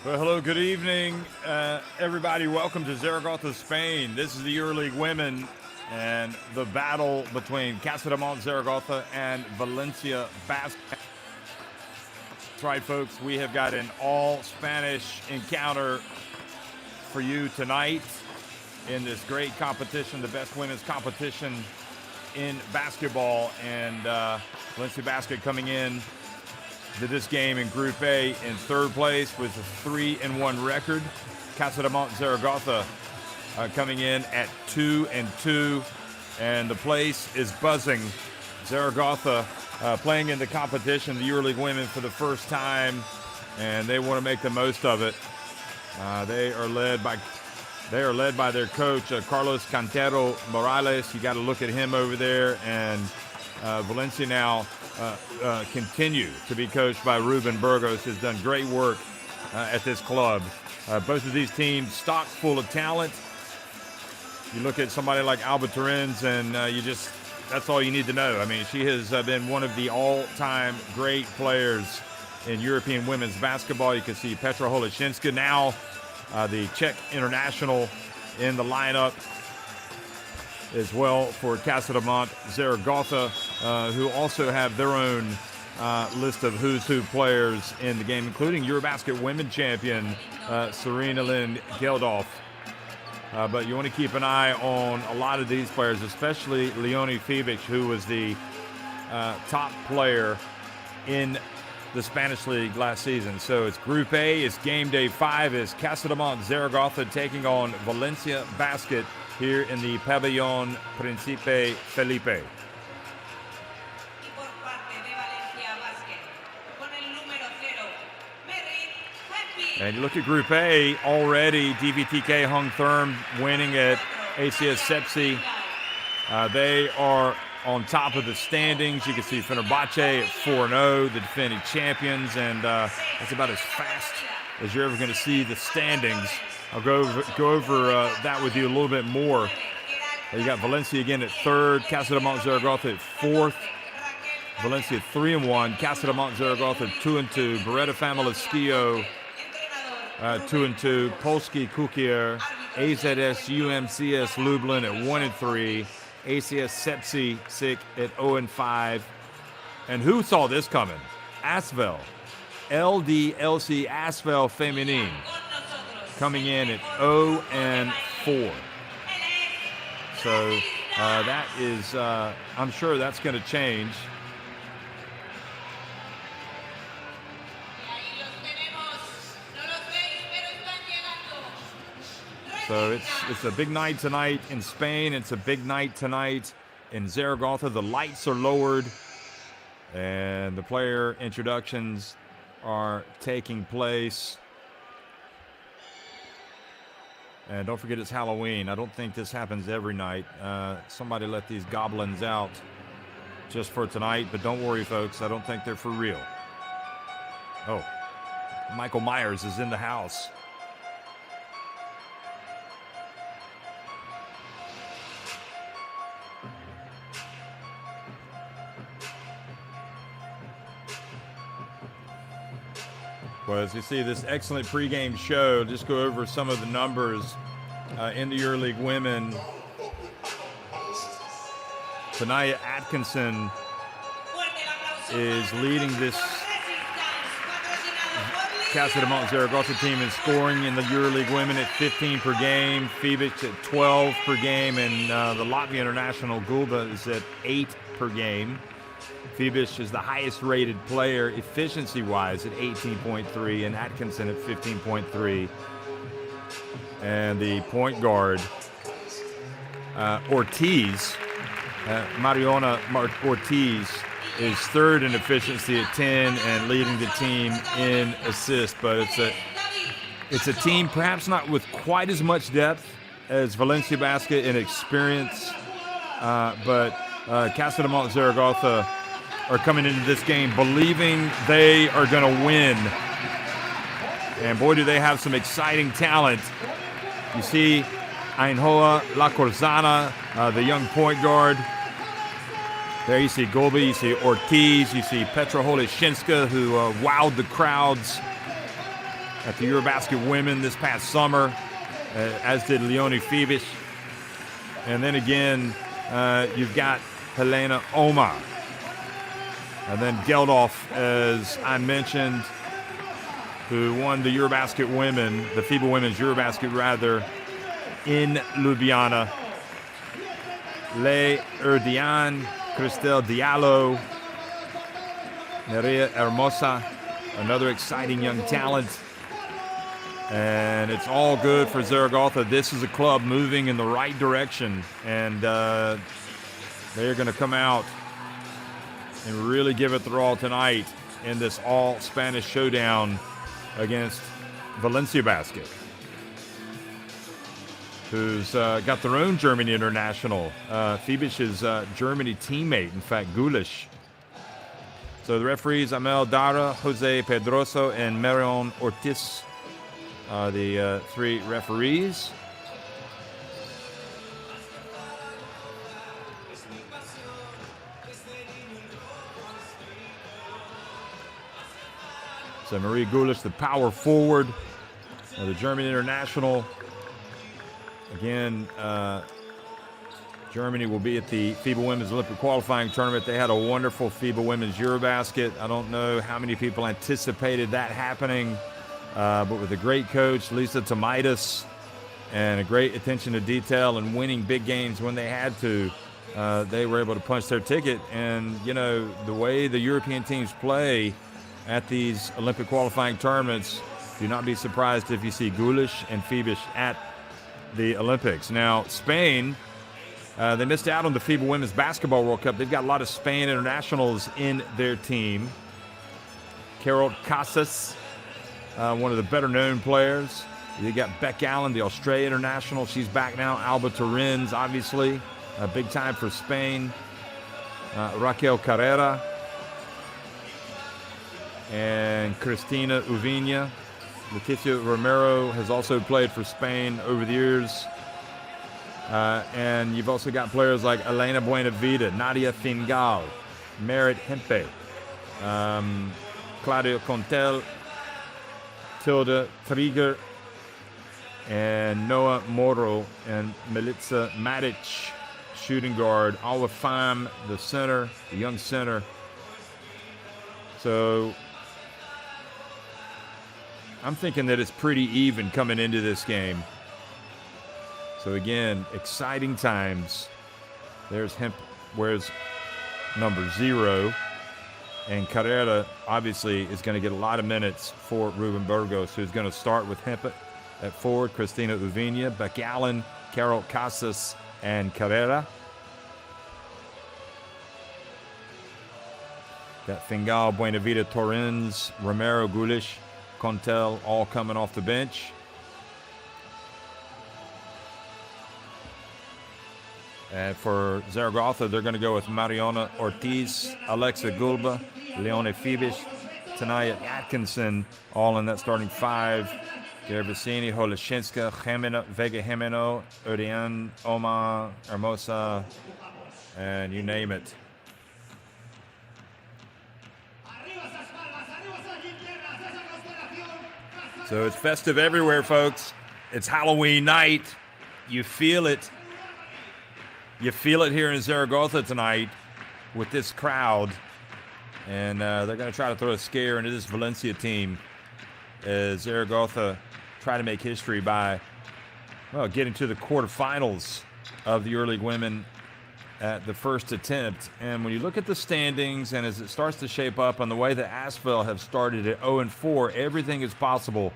Well, hello, good evening, everybody. Welcome to Zaragoza, Spain. This is the EuroLeague women and the battle between Casademont Zaragoza and Valencia Basket. That's right, folks. We have got an all-Spanish encounter for you tonight in this great competition, the best women's competition in basketball. And Valencia Basket coming in to this game in Group A in third place with a 3-1 record. Casademont Zaragoza coming in at 2-2, and the place is buzzing. Zaragoza playing in the competition, the EuroLeague women, for the first time, and they want to make the most of it. They are led by their coach, Carlos Cantero Morales. You got to look at him over there, and Valencia now continue to be coached by Ruben Burgos, has done great work at this club. Both of these teams stock full of talent. You look at somebody like Alba Terens, and that's all you need to know. I mean, she has been one of the all-time great players in European women's basketball. You can see Petra Holešinska now, the Czech international, in the lineup as well for Casademont Zaragoza, who also have their own list of who's who players in the game, including Eurobasket women champion Serena Lynn Geldof. But you want to keep an eye on a lot of these players, especially Leonie Fibic, who was the top player in the Spanish League last season. So it's Group A, it's game day 5, is Casademont Zaragoza taking on Valencia Basket here in the Pabellon Príncipe Felipe. And you look at Group A, already DVTK hung firm, winning at ACS Sepsi. They are on top of the standings. You can see Fenerbahce at 4-0, the defending champions, and that's about as fast as you're ever going to see the standings. I'll go over that with you a little bit more. You got Valencia again at 3rd, Casademont Zaragoza at 4th. Valencia 3-1, Casademont Zaragoza 2-2, Beretta Familesquillo 2-2, Polski Kukier, AZS UMCS Lublin at 1-3, ACS Sepsi Sik at 0-5. And who saw this coming? Asvel, LDLC Asvel Feminin, coming in at 0-4. So that is, I'm sure that's going to change. So it's a big night tonight in Spain. It's a big night tonight in Zaragoza. The lights are lowered, and the player introductions are taking place. And don't forget, it's Halloween. I don't think this happens every night. Somebody let these goblins out just for tonight, but don't worry, folks. I don't think they're for real. Oh, Michael Myers is in the house. Well, as you see this excellent pregame show, just go over some of the numbers in the EuroLeague women. Tanaya Atkinson is leading this Casademont Zaragoza team in scoring in the EuroLeague women at 15 per game, Fibic at 12 per game, and the Latvia international Gulba is at 8 per game. Fibic is the highest rated player efficiency-wise at 18.3, and Atkinson at 15.3. And the point guard, Ortiz, Mariona Ortiz, is 3rd in efficiency at 10 and leading the team in assists. But it's a team perhaps not with quite as much depth as Valencia Basket in experience, but Casademont Zaragoza are coming into this game believing they are going to win. And boy, do they have some exciting talent. You see Ainhoa La Corzana, the young point guard. There you see Golby, you see Ortiz, you see Petra Holešinska, who wowed the crowds at the Eurobasket Women this past summer, as did Leonie Fibish. And then again, you've got Helena Omar. And then Geldof, as I mentioned, who won the Eurobasket Women, the FIBA Women's Eurobasket rather, in Ljubljana. Le Erdian, Cristel Diallo, Maria Hermosa, another exciting young talent. And it's all good for Zaragoza. This is a club moving in the right direction, and they're going to come out and really give it their all tonight in this all-Spanish showdown against Valencia Basket, who's got their own Germany international. Fibish's Germany teammate, in fact, Gulish. So the referees, Amel Dara, Jose Pedroso, and Marion Ortiz are the three referees. So Marie Gulish, the power forward of the German international. Again, Germany will be at the FIBA Women's Olympic Qualifying Tournament. They had a wonderful FIBA Women's Eurobasket. I don't know how many people anticipated that happening, but with a great coach, Lisa Tomaitis, and a great attention to detail and winning big games when they had to, they were able to punch their ticket. And, you know, the way the European teams play at these Olympic qualifying tournaments, do not be surprised if you see Gulish and Fibish at the Olympics. Now, Spain, they missed out on the FIBA Women's Basketball World Cup. They've got a lot of Spain internationals in their team. Carol Casas, one of the better-known players. You got Beck Allen, the Australia international. She's back now. Alba Torrens, obviously, big time for Spain. Raquel Carrera and Cristina Uvina. Leticia Romero has also played for Spain over the years. And you've also got players like Elena Buenavida, Nadia Fingal, Merit Hempe, Claudia Contel, Tilda Trigger, and Noah Moro, and Milica Matic, shooting guard, Alwa Pham, the center, the young center. So I'm thinking that it's pretty even coming into this game. So again, exciting times. There's Hemp, where's number 0. And Carrera, obviously, is going to get a lot of minutes for Ruben Burgos, who's going to start with Hemp at forward, Cristina Uvina, Beck Allen, Carol Casas, and Carrera. Got Fingal, Buenavida, Torrens, Romero, Gulish, Contel, all coming off the bench. And for Zaragoza, they're going to go with Mariona Ortiz, Alexa Gulba, Leone Fibish, Tanaya Atkinson, all in that starting 5. Gervasini, Holoshinska, Vega Jimeno, Odian, Oma, Hermosa, and you name it. So it's festive everywhere, folks. It's Halloween night. You feel it. You feel it here in Zaragoza tonight with this crowd. And they're going to try to throw a scare into this Valencia team as Zaragoza try to make history by, well, getting to the quarterfinals of the EuroLeague Women at the first attempt. And when you look at the standings and as it starts to shape up on the way that Asvel have started at 0-4, everything is possible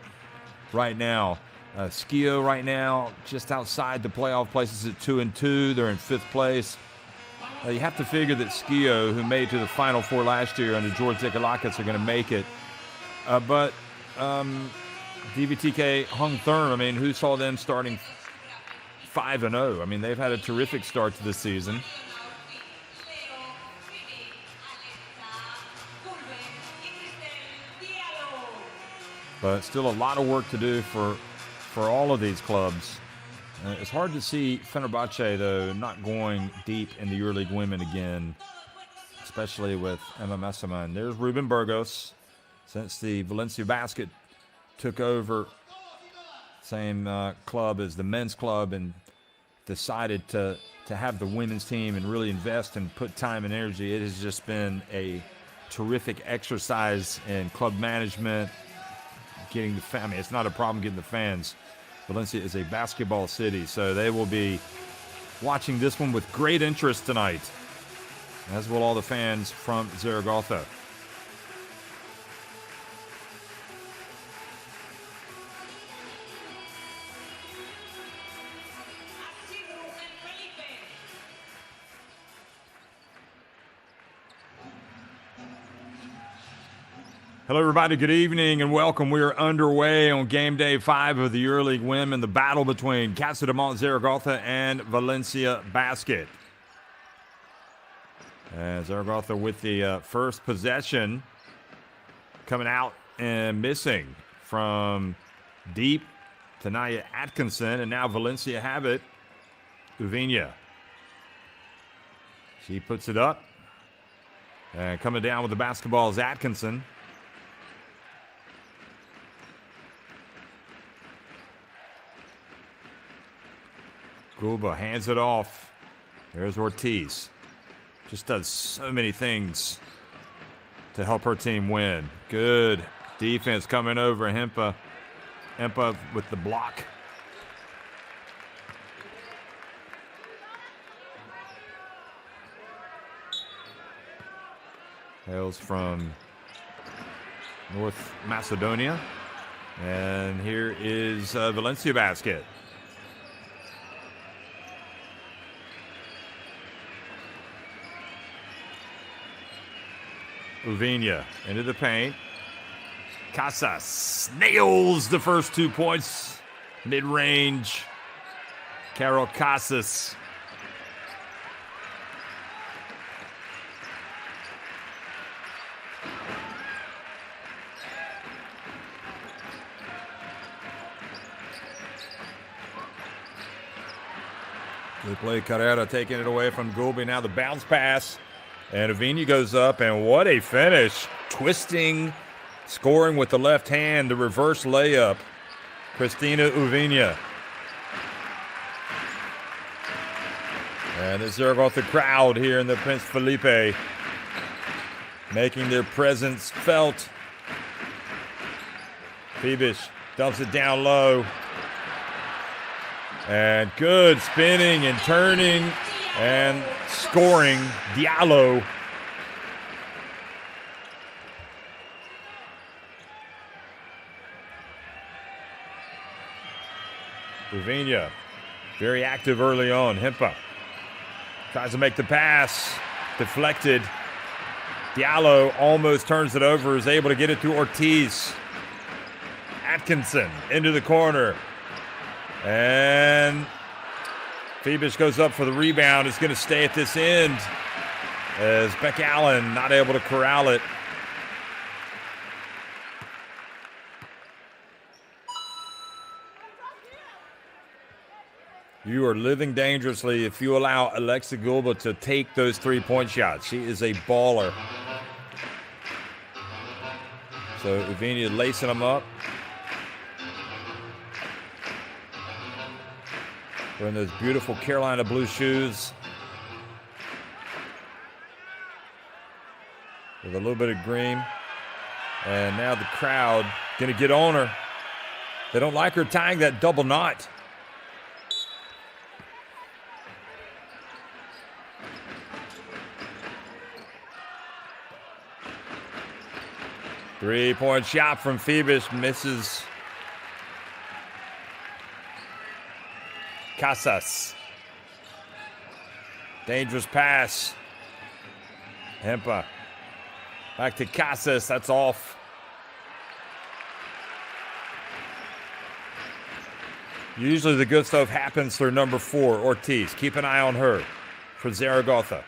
right now. Skio right now just outside the playoff places at 2-2. They're in 5th place. You have to figure that Skio, who made it to the Final Four last year under George Zikalakis, are going to make it. But DVTK Hung Thurm, I mean, who saw them starting 5-0? I mean, they've had a terrific start to the season. But still a lot of work to do for all of these clubs. It's hard to see Fenerbahce, though, not going deep in the EuroLeague Women again, especially with Emma Messaman. There's Ruben Burgos. Since the Valencia Basket took over, same club as the men's club, and decided to have the women's team and really invest and put time and energy. It has just been a terrific exercise in club management, getting the family. It's not a problem getting the fans. Valencia is a basketball city, so they will be watching this one with great interest tonight, as will all the fans from Zaragoza. Hello, everybody. Good evening and welcome. We are underway on game day 5 of the EuroLeague Women, the battle between Casademont Zaragoza and Valencia Basket. And Zaragoza with the first possession, coming out and missing from deep to Naya Atkinson, and now Valencia have it. Uvinia. She puts it up. And coming down with the basketball is Atkinson. Guba hands it off. There's Ortiz. Just does so many things to help her team win. Good defense coming over. Hempa with the block. Hails from North Macedonia. And here is Valencia basket. Uvinia into the paint. Casas nails the first 2 points. Mid-range. Carol Casas. Good play, Carrera taking it away from Gulby. Now the bounce pass. And Uvinia goes up, and what a finish. Twisting, scoring with the left hand, the reverse layup. Cristina Uvinia. And the Zaragoza crowd here in the Prince Felipe making their presence felt. Fibish dumps it down low. And good spinning and turning and scoring. Diallo. Uvinia, very active early on. Hempa tries to make the pass. Deflected. Diallo almost turns it over, is able to get it to Ortiz. Atkinson into the corner. And Fibish goes up for the rebound. It's going to stay at this end as Beck Allen not able to corral it. You are living dangerously if you allow Alexa Gulba to take those 3-point shots. She is a baller. So Uvinia lacing them up. Wearing those beautiful Carolina blue shoes with a little bit of green. And now the crowd going to get on her. They don't like her tying that double knot. Three-point shot from Fibish misses. Casas. Dangerous pass. Hempa. Back to Casas. That's off. Usually the good stuff happens through number 4, Ortiz. Keep an eye on her for Zaragoza.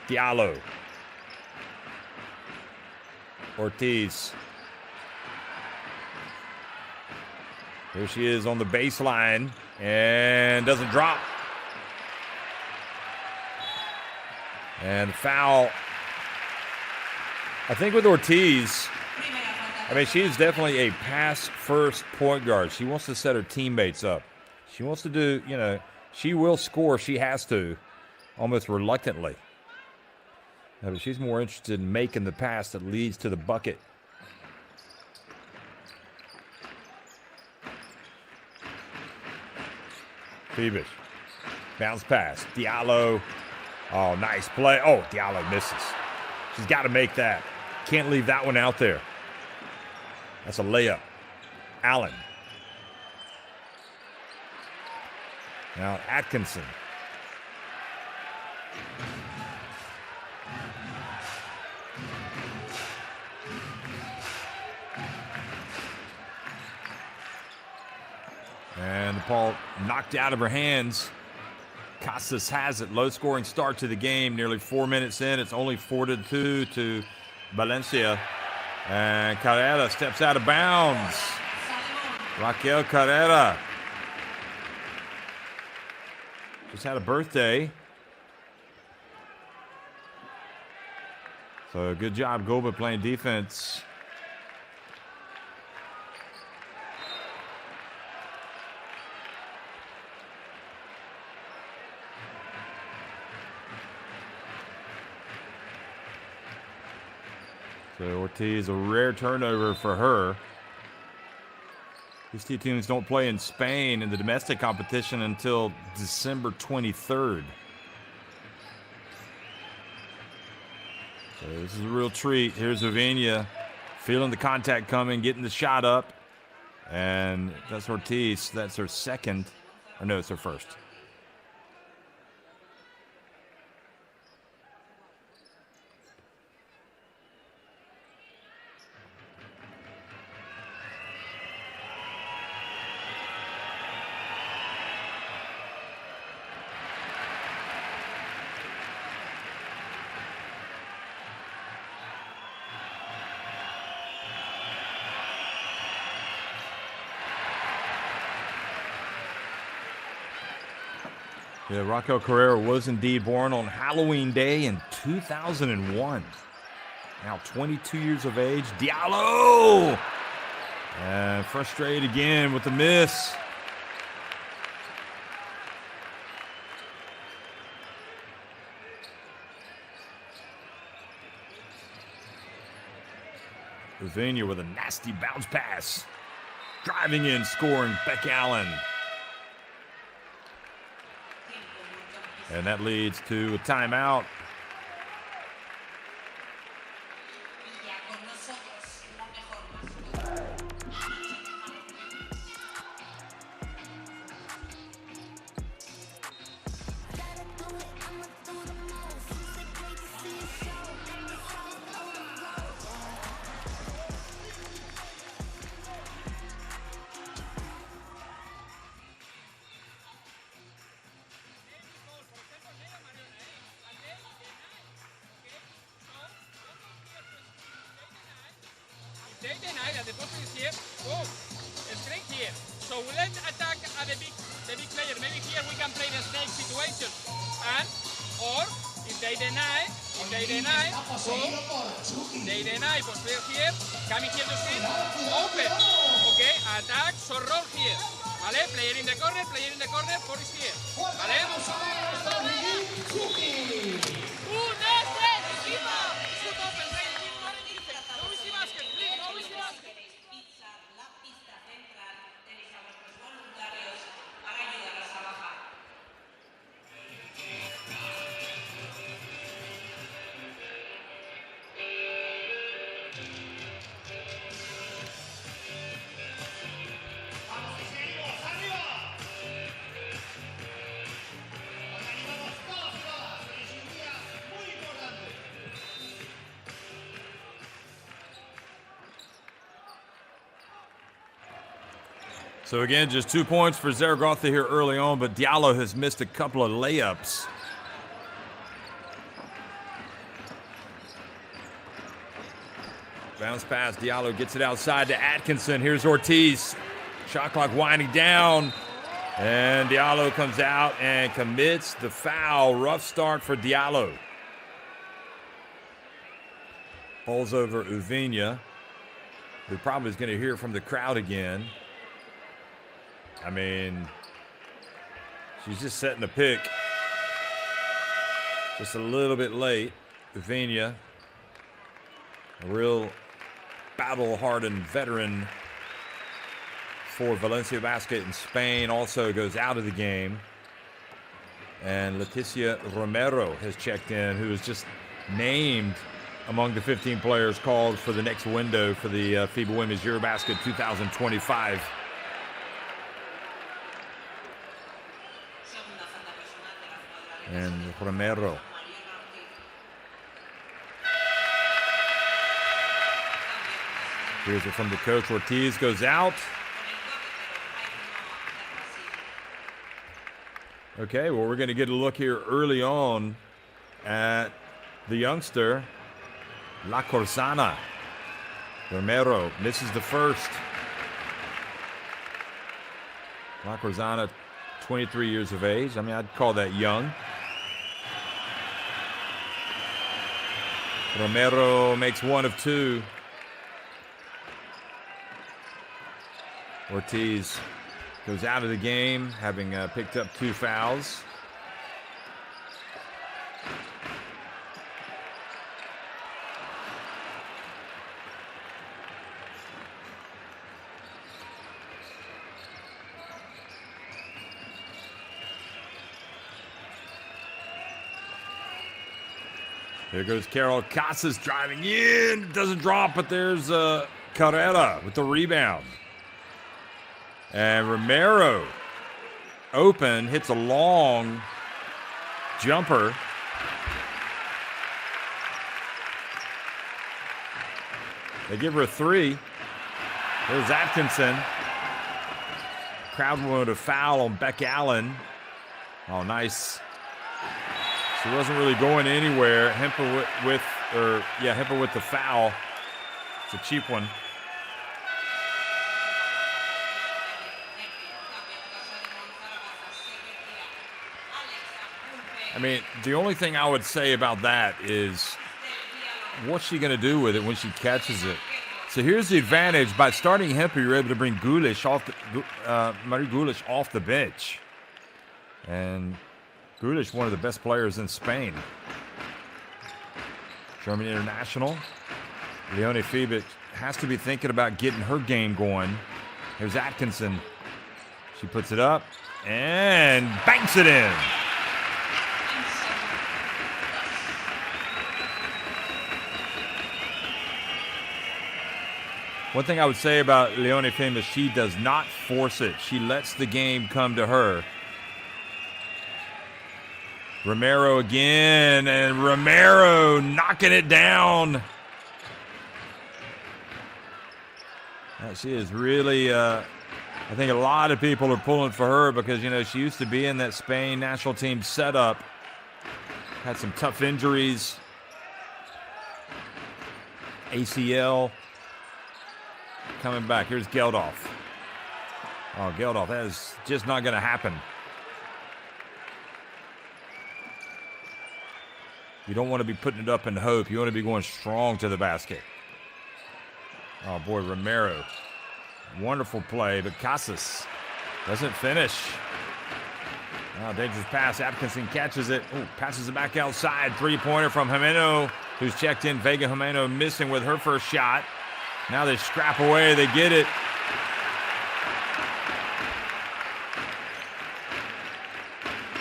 Diallo. Ortiz. Here she is on the baseline and doesn't drop. And foul. I think with Ortiz, I mean, she's definitely a pass-first point guard. She wants to set her teammates up. She wants to do, she will score. She has to, almost reluctantly. But she's more interested in making the pass that leads to the bucket. Phoebus. Bounce pass. Diallo. Oh, nice play. Oh, Diallo misses. She's got to make that. Can't leave that one out there. That's a layup. Allen. Now Atkinson. And the ball knocked out of her hands. Casas has it. Low-scoring start to the game. Nearly 4 minutes in. It's only 4-2 to Valencia. And Carrera steps out of bounds. Raquel Carrera. Just had a birthday. So good job, Goba, playing defense. So Ortiz, a rare turnover for her. These two teams don't play in Spain in the domestic competition until December 23rd. So this is a real treat. Here's Uviña feeling the contact coming, getting the shot up. And that's Ortiz. That's her second. Or no, it's her first. Yeah, Raquel Carrera was indeed born on Halloween Day in 2001. Now 22 years of age. Diallo! And frustrated again with the miss. Uviña with a nasty bounce pass. Driving in, scoring, Beck Allen. And that leads to a timeout. They deny that the bottom is here. Oh, straight here. So we let's attack at the big player. Maybe here we can play the snake situation. And or if they deny, oh, they deny, but we're here, coming here to see, open. Okay, attack, so roll here. Vale, player in the corner, four is here. Vale? So again, just 2 points for Zaragoza here early on, but Diallo has missed a couple of layups. Bounce pass, Diallo gets it outside to Atkinson. Here's Ortiz. Shot clock winding down. And Diallo comes out and commits the foul. Rough start for Diallo. Falls over Uviña. who probably is going to hear from the crowd again. I mean, she's just setting the pick. Just a little bit late. Uvenia, a real battle-hardened veteran for Valencia Basket in Spain, also goes out of the game. And Leticia Romero has checked in, who is just named among the 15 players called for the next window for the FIBA Women's Eurobasket 2025. And Romero. Here's it from the coach. Ortiz goes out. Okay, well, we're going to get a look here early on at the youngster, La Corzana. Romero misses the first. La Corzana, 23 years of age. I mean, I'd call that young. Romero makes one of two. Ortiz goes out of the game, having picked up 2 fouls. There goes Carol Casas driving in. Doesn't drop, but there's Carrera with the rebound. And Romero, open, hits a long jumper. They give her a 3. There's Atkinson. Crowd wanted a foul on Beck Allen. Oh, nice. She wasn't really going anywhere. Hemper with the foul. It's a cheap one. I mean, the only thing I would say about that is what's she going to do with it when she catches it? So here's the advantage. By starting Hemper, you're able to bring Marie Gulish off the bench. And Gulish, one of the best players in Spain. German international. Leonie FIBA has to be thinking about getting her game going. Here's Atkinson. She puts it up and banks it in. One thing I would say about Leonie FIBA is she does not force it. She lets the game come to her. Romero again, and Romero knocking it down. She is really, I think a lot of people are pulling for her because, you know, she used to be in that Spain national team setup. Had some tough injuries. ACL. Coming back. Here's Geldof. Oh, Geldof, that is just not going to happen. You don't want to be putting it up in hope. You want to be going strong to the basket. Oh, boy, Romero. Wonderful play, but Casas doesn't finish. Oh, dangerous pass. Atkinson catches it. Ooh, passes it back outside. Three-pointer from Jimeno, who's checked in. Vega Jimeno missing with her first shot. Now they scrap away. They get it.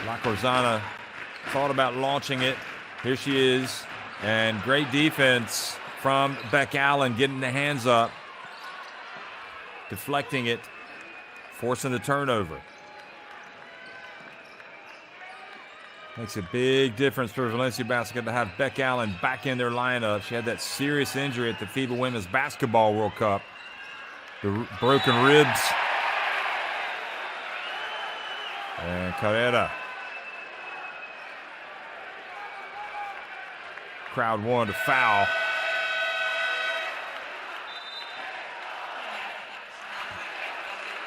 La Corzana thought about launching it. Here she is. And great defense from Beck Allen, getting the hands up. Deflecting it. Forcing the turnover. Makes a big difference for Valencia Basket to have Beck Allen back in their lineup. She had that serious injury at the FIBA Women's Basketball World Cup. The broken ribs. And Carrera. Crowd wanted a foul.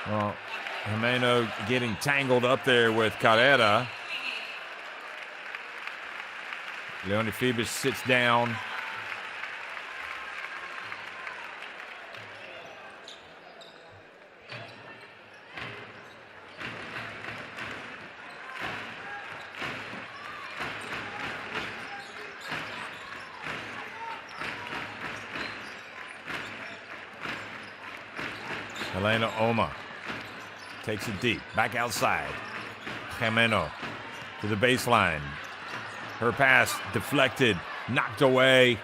Well, Jimeno getting tangled up there with Carrera. Leonie FIBA sits down. Elena Oma takes it deep. Back outside. Jimeno to the baseline. Her pass deflected. Knocked away.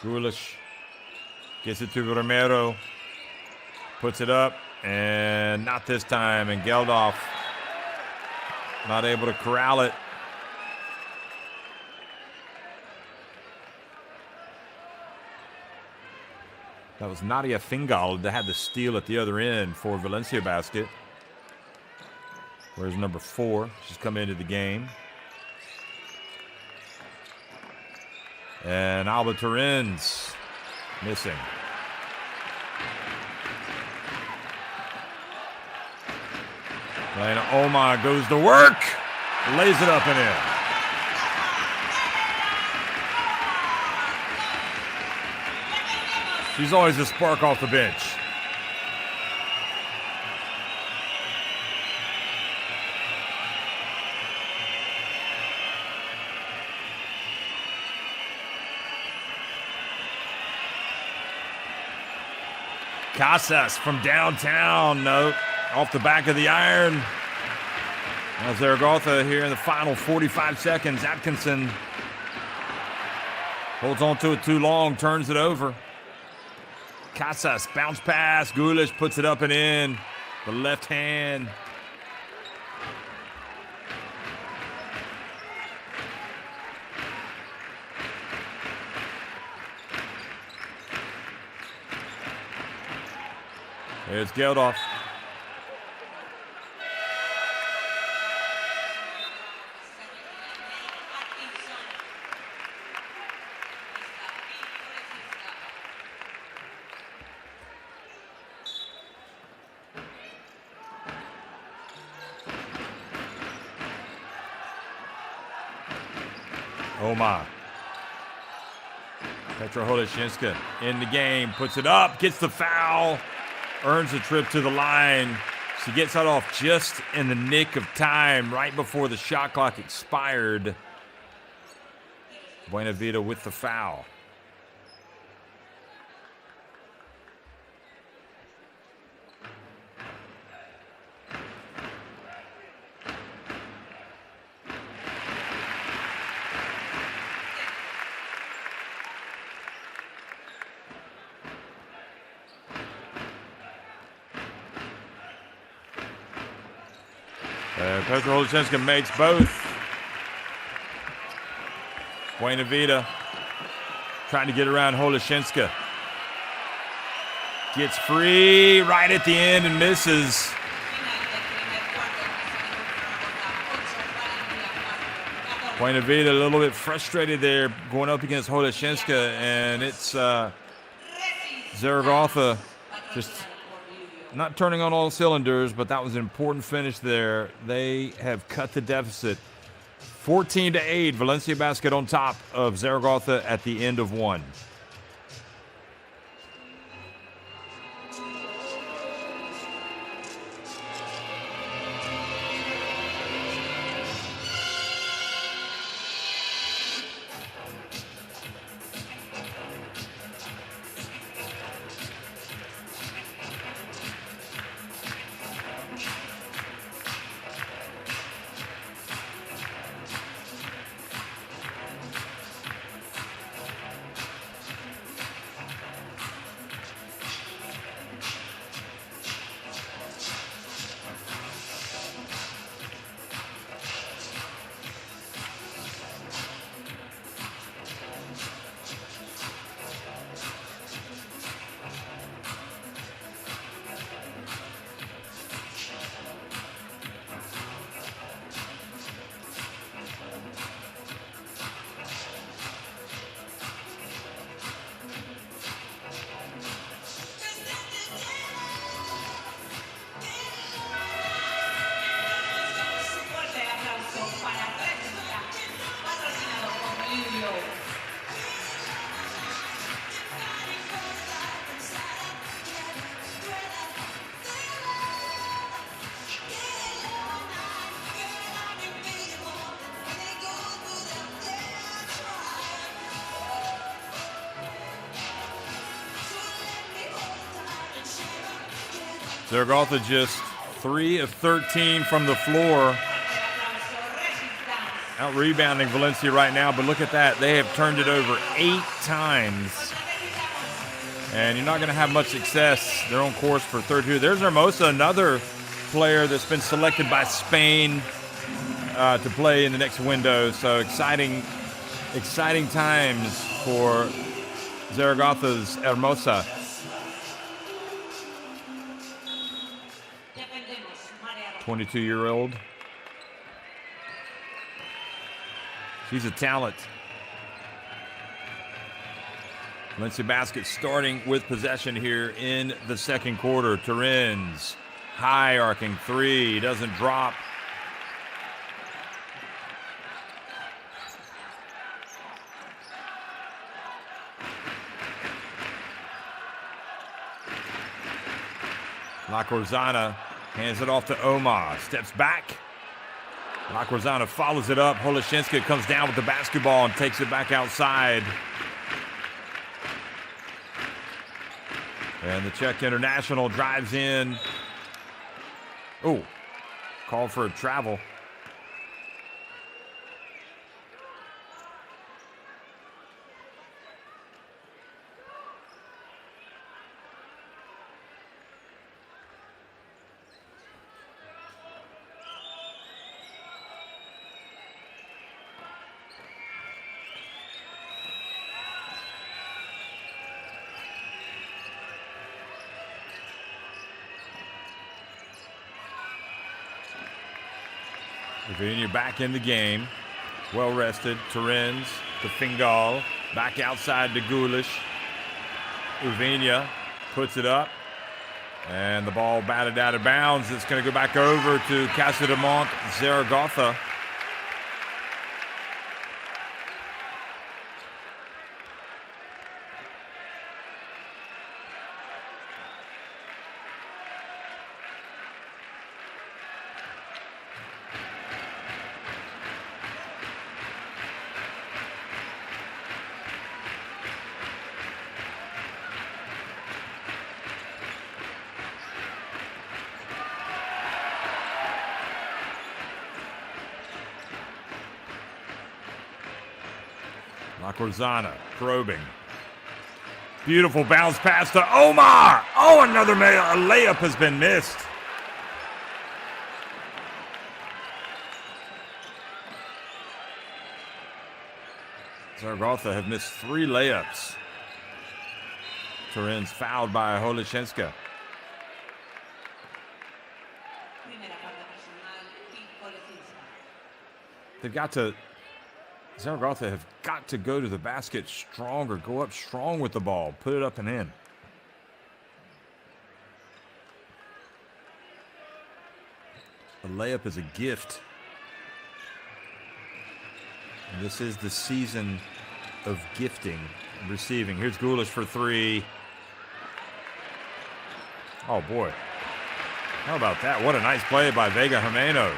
Gulish gets it to Romero. Puts it up. And not this time. And Geldof not able to corral it. That was Nadia Fingal that had the steal at the other end for Valencia basket. Where's number 4? She's come into the game. And Alba Torrens missing. Elena Oma goes to work. Lays it up and in. She's always a spark off the bench. Casas from downtown, no, off the back of the iron. Now Zaragoza here in the final 45 seconds. Atkinson holds on to it too long, turns it over. Casas, bounce pass. Gulish puts it up and in. The left hand. There's Geldof. Oma. Petra Holoshinska in the game, puts it up, gets the foul, earns a trip to the line. She gets that off just in the nick of time, right before the shot clock expired. Buenavida with the foul. Petra Holoshinska makes both. Buenavida trying to get around Holoshinska. Gets free right at the end and misses. Buenavida a little bit frustrated there going up against Holoshinska, and it's Zaragoza just not turning on all cylinders, but that was an important finish there. They have cut the deficit 14-8. Valencia basket on top of Zaragoza at the end of one. Zaragoza just 3 of 13 from the floor. Out rebounding Valencia right now, but look at that. They have turned it over 8 times. And you're not going to have much success. They're on course for third here. There's Hermosa, another player that's been selected by Spain to play in the next window. So exciting times for Zaragoza's Hermosa. "22-year-old. She's a talent. Valencia Basket starting with possession here in the second quarter. Turin's high arcing three, doesn't drop. Lacorzana hands it off to Omar, steps back. Lacorzana follows it up. Holashinska comes down with the basketball and takes it back outside. And the Czech international drives in. Oh, call for a travel. Uvinia back in the game. Well rested. Turin's to Fingal. Back outside to Gulish. Uvinia puts it up. And the ball batted out of bounds. It's going to go back over to Casademont Zaragoza. Lacorzana probing. Beautiful bounce pass to Omar. Oh, another layup has been missed. Zaragoza have missed 3 layups. Turin's fouled by Holashinska. Zaragoza have got to go to the basket stronger, go up strong with the ball, put it up and in. A layup is a gift. And this is the season of gifting and receiving. Here's Gulish for 3. Oh boy. How about that? What a nice play by Vega Jimeno.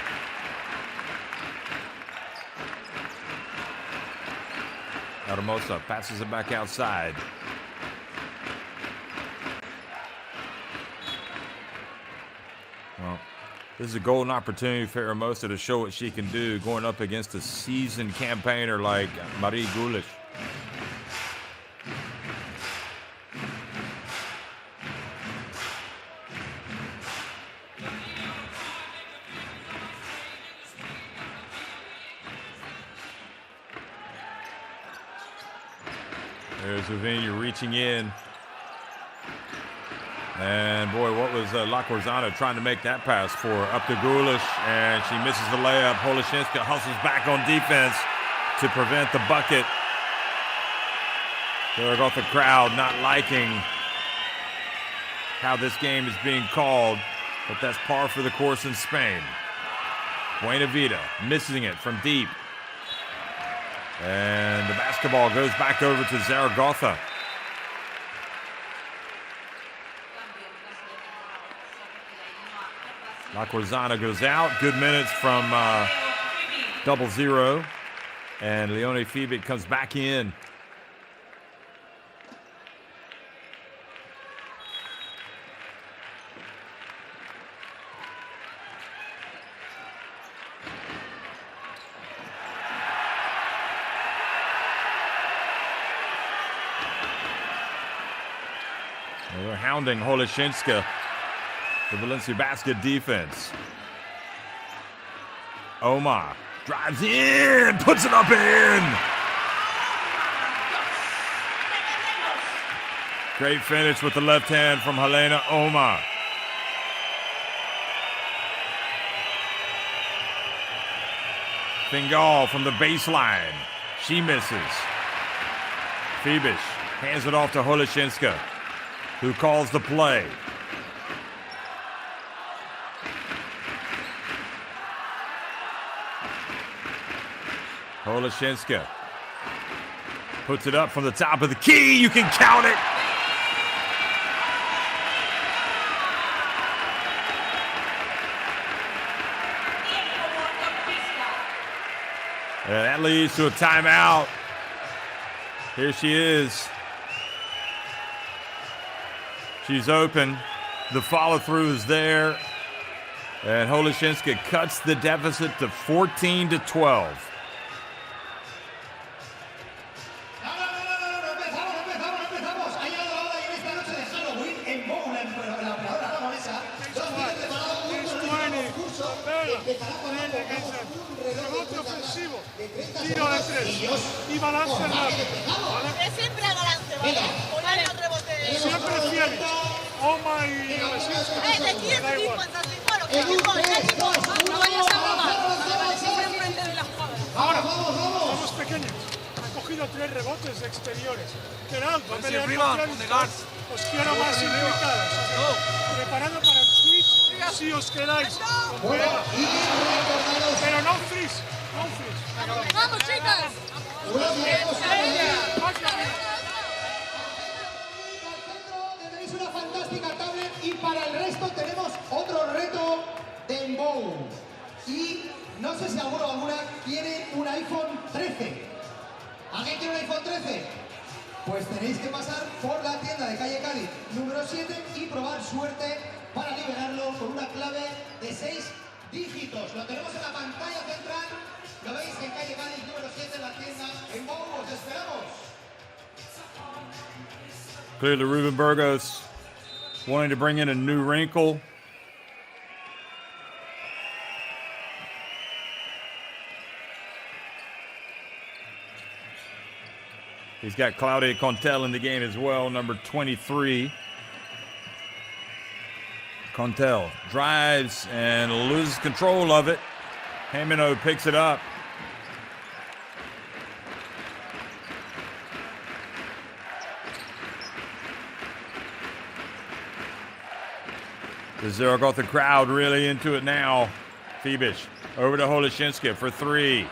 Hermosa passes it back outside. Well, this is a golden opportunity for Hermosa to show what she can do going up against a seasoned campaigner like Marie Gulish. There's Uvinia reaching in. And boy, what was Lacorzana trying to make that pass for? Up to Gulish, and she misses the layup. Holashinska hustles back on defense to prevent the bucket. Zaragoza crowd not liking how this game is being called, but that's par for the course in Spain. Buena Vida missing it from deep. And the basketball goes back over to Zaragoza. Lacorzana goes out. Good minutes from 0-0. And Leone Fibic comes back in. They're hounding Holashinska, the Valencia basket defense. Omar drives in, puts it up and in. Great finish with the left hand from Helena Omar. Fingal from the baseline. She misses. Fibish hands it off to Holashinska, who calls the play. Holashinska puts it up from the top of the key. You can count it. And that leads to a timeout. Here she is. She's open. The follow-through is there. And Holashinska cuts the deficit to 14-12. Tiro de tres y balance rápido, ¿vale? Siempre a balance, ¿vale? Poner el rebote. Siempre fieles. Oma y Alexis. De aquí es equipo, entonces, bueno, que equipo, no vayas a robar. Vale, siempre enfrente de la jugada. Ahora, somos pequeños. Han cogido 3 rebotes exteriores. Gerald va a pelear con Félix. Os quiero más implicados. Preparado para el switch si os quedáis. Pero no freeze. No freeze. ¡Vamos, chicas! Tenéis una fantástica tablet y para el resto tenemos otro reto de Embow. Y no sé si alguno o alguna quiere un iPhone 13. ¿Alguien quiere un iPhone 13? Pues tenéis que pasar por la tienda de calle Cádiz número 7 y probar suerte para liberarlo con una clave de 6 dígitos. Lo tenemos en la pantalla central. Lo veis en calle Cádiz número 7 en la tienda Embow. ¡Os esperamos! Clearly, Ruben Burgos wanting to bring in a new wrinkle. He's got Claudia Contel in the game as well, number 23. Contel drives and loses control of it. Jimeno picks it up. The Zaragoza crowd really into it now. Fibish over to Holashinska for 3.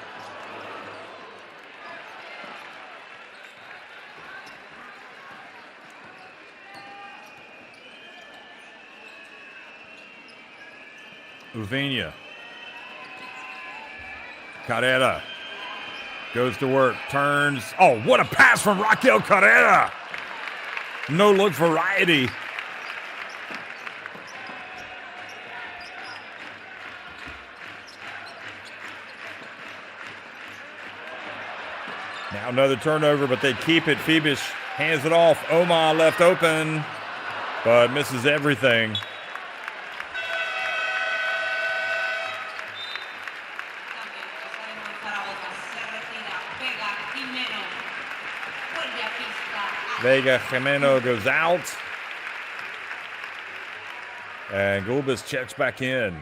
Uvenia. Carrera goes to work, turns. Oh, what a pass from Raquel Carrera. No look variety. Now another turnover, but they keep it. Fibish hands it off. Omar left open, but misses everything. Vega Jimeno goes out. And Gulbis checks back in.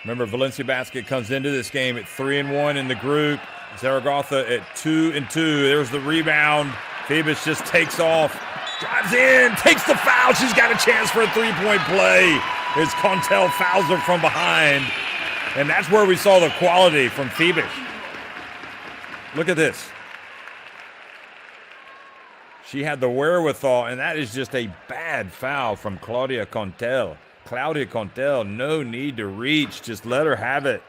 Remember, Valencia Basket comes into this game at 3-1 in the group. Zaragoza at 2-2. There's the rebound. Fibish just takes off. Drives in, takes the foul. She's got a chance for a three-point play as Contel fouls her from behind. And that's where we saw the quality from Fibish. Look at this. She had the wherewithal, and that is just a bad foul from Claudia Contel. Claudia Contel, no need to reach. Just let her have it.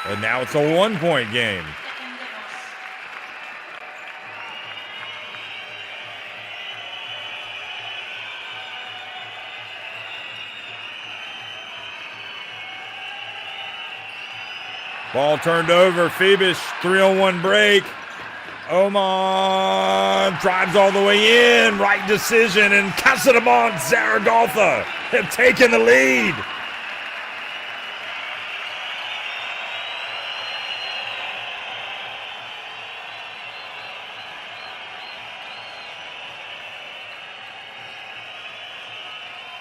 And now it's a 1-point game. Ball turned over. Fibish, 3-on-1 break. Oman drives all the way in. Right decision, and Casademont Zaragoza have taken the lead.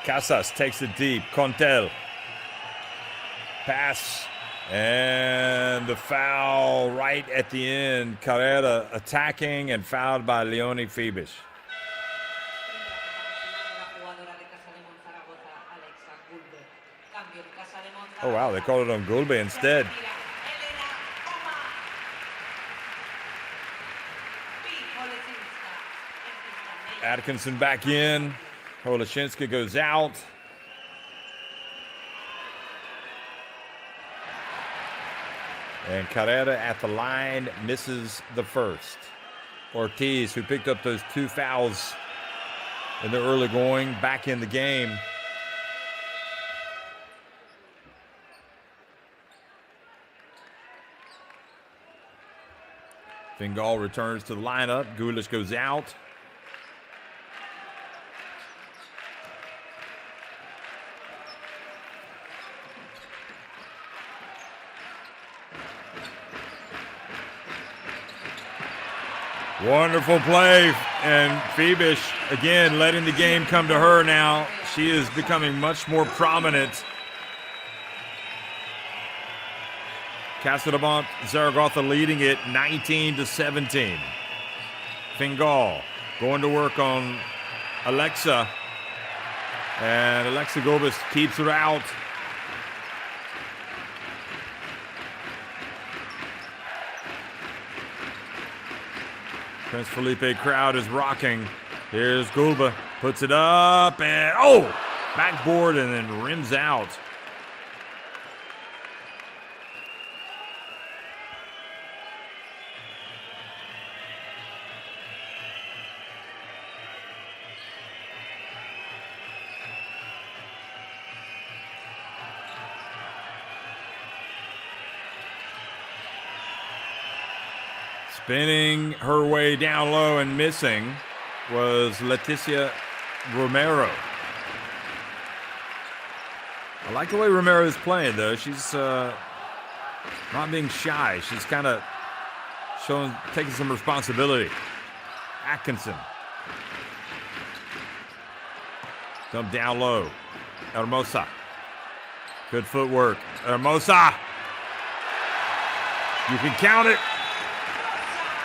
Casas takes it deep. Contel. Pass. And the foul right at the end. Carrera attacking and fouled by Leoni Fibish. Oh, wow. They called it on Gulbe instead. Atkinson back in. Holashinsky goes out. And Carrera at the line misses the first. Ortiz, who picked up those 2 fouls in the early going, back in the game. Fingal returns to the lineup. Gulish goes out. Wonderful play, and Fibish, again, letting the game come to her now. She is becoming much more prominent. Casademont Zaragoza leading it 19-17. Fingal going to work on Alexa, and Alexa Gobis keeps her out. Prince Felipe crowd is rocking. Here's Gulba, puts it up, and backboard and then rims out. Spinning her way down low and missing was Leticia Romero. I like the way Romero is playing, though. She's not being shy. She's kind of taking some responsibility. Atkinson. Dump down low. Hermosa. Good footwork. Hermosa. You can count it.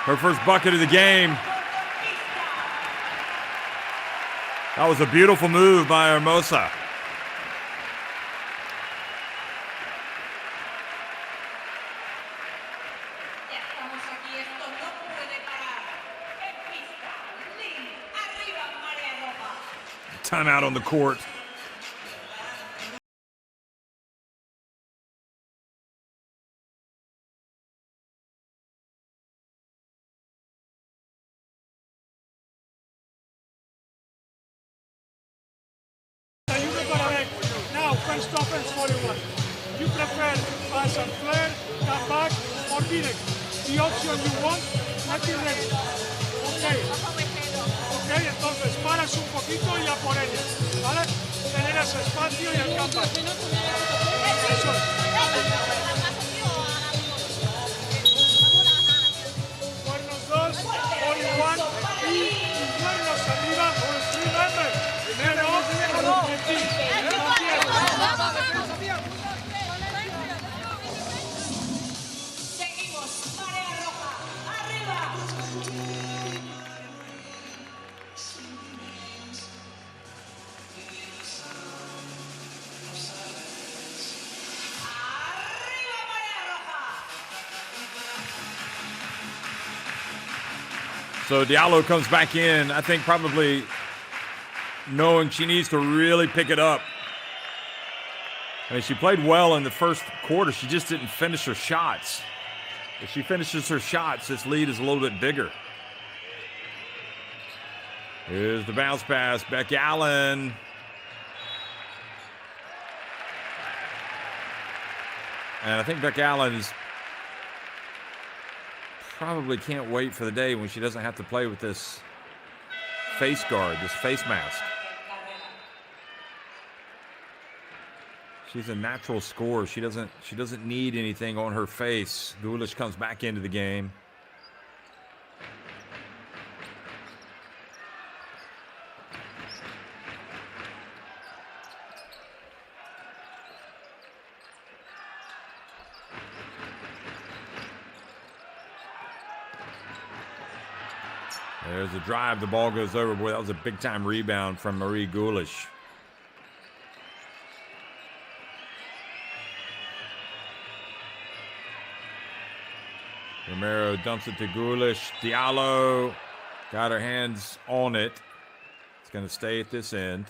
Her first bucket of the game. That was a beautiful move by Hermosa. Timeout on the court. Now, first offense 41. You prefer pass and flare, come back, or direct. The option you want, let it ready. Ok, entonces paras un poquito y a por ella, ¿vale? Generas espacio y el comeback. Eso. Cuernos 2, 41 y cuernos arriba. Remember, primero, Seguimos, marea roja, arriba. Arriba, marea roja. So Diallo comes back in, I think probably knowing she needs to really pick it up. I mean, she played well in the first quarter. She just didn't finish her shots. If she finishes her shots, this lead is a little bit bigger. Here's the bounce pass. Becky Allen. And I think Becky Allen is probably can't wait for the day when she doesn't have to play with this face guard, this face mask. She's a natural scorer. She doesn't need anything on her face. Gulish comes back into the game. There's a drive. The ball goes over. Boy, that was a big-time rebound from Marie Gulish. Romero dumps it to Gulish. Diallo got her hands on it. It's going to stay at this end.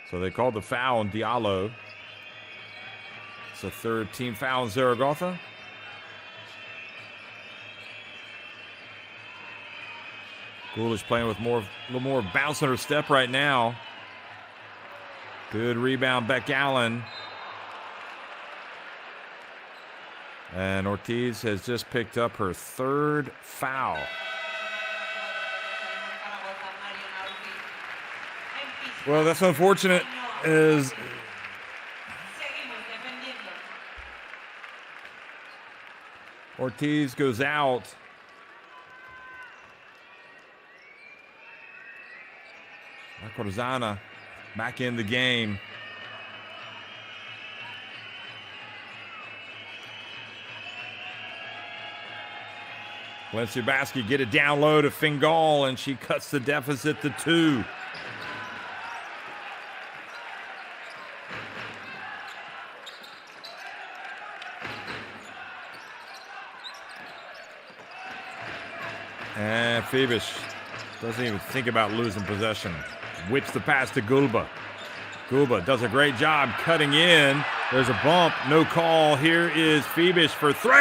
So they called the foul on Diallo. It's a third team foul on Zaragoza. Gulish playing with a little more bounce on her step right now. Good rebound, Beck Allen. And Ortiz has just picked up her third foul. Well, that's unfortunate. Ortiz goes out. Corzana back in the game. Valencia Basket get it down low to Fingal, and she cuts the deficit to 2. And Phoebus doesn't even think about losing possession. Whips the pass to Gulba. Gulba does a great job cutting in. There's a bump. No call. Here is Phoebus for 3.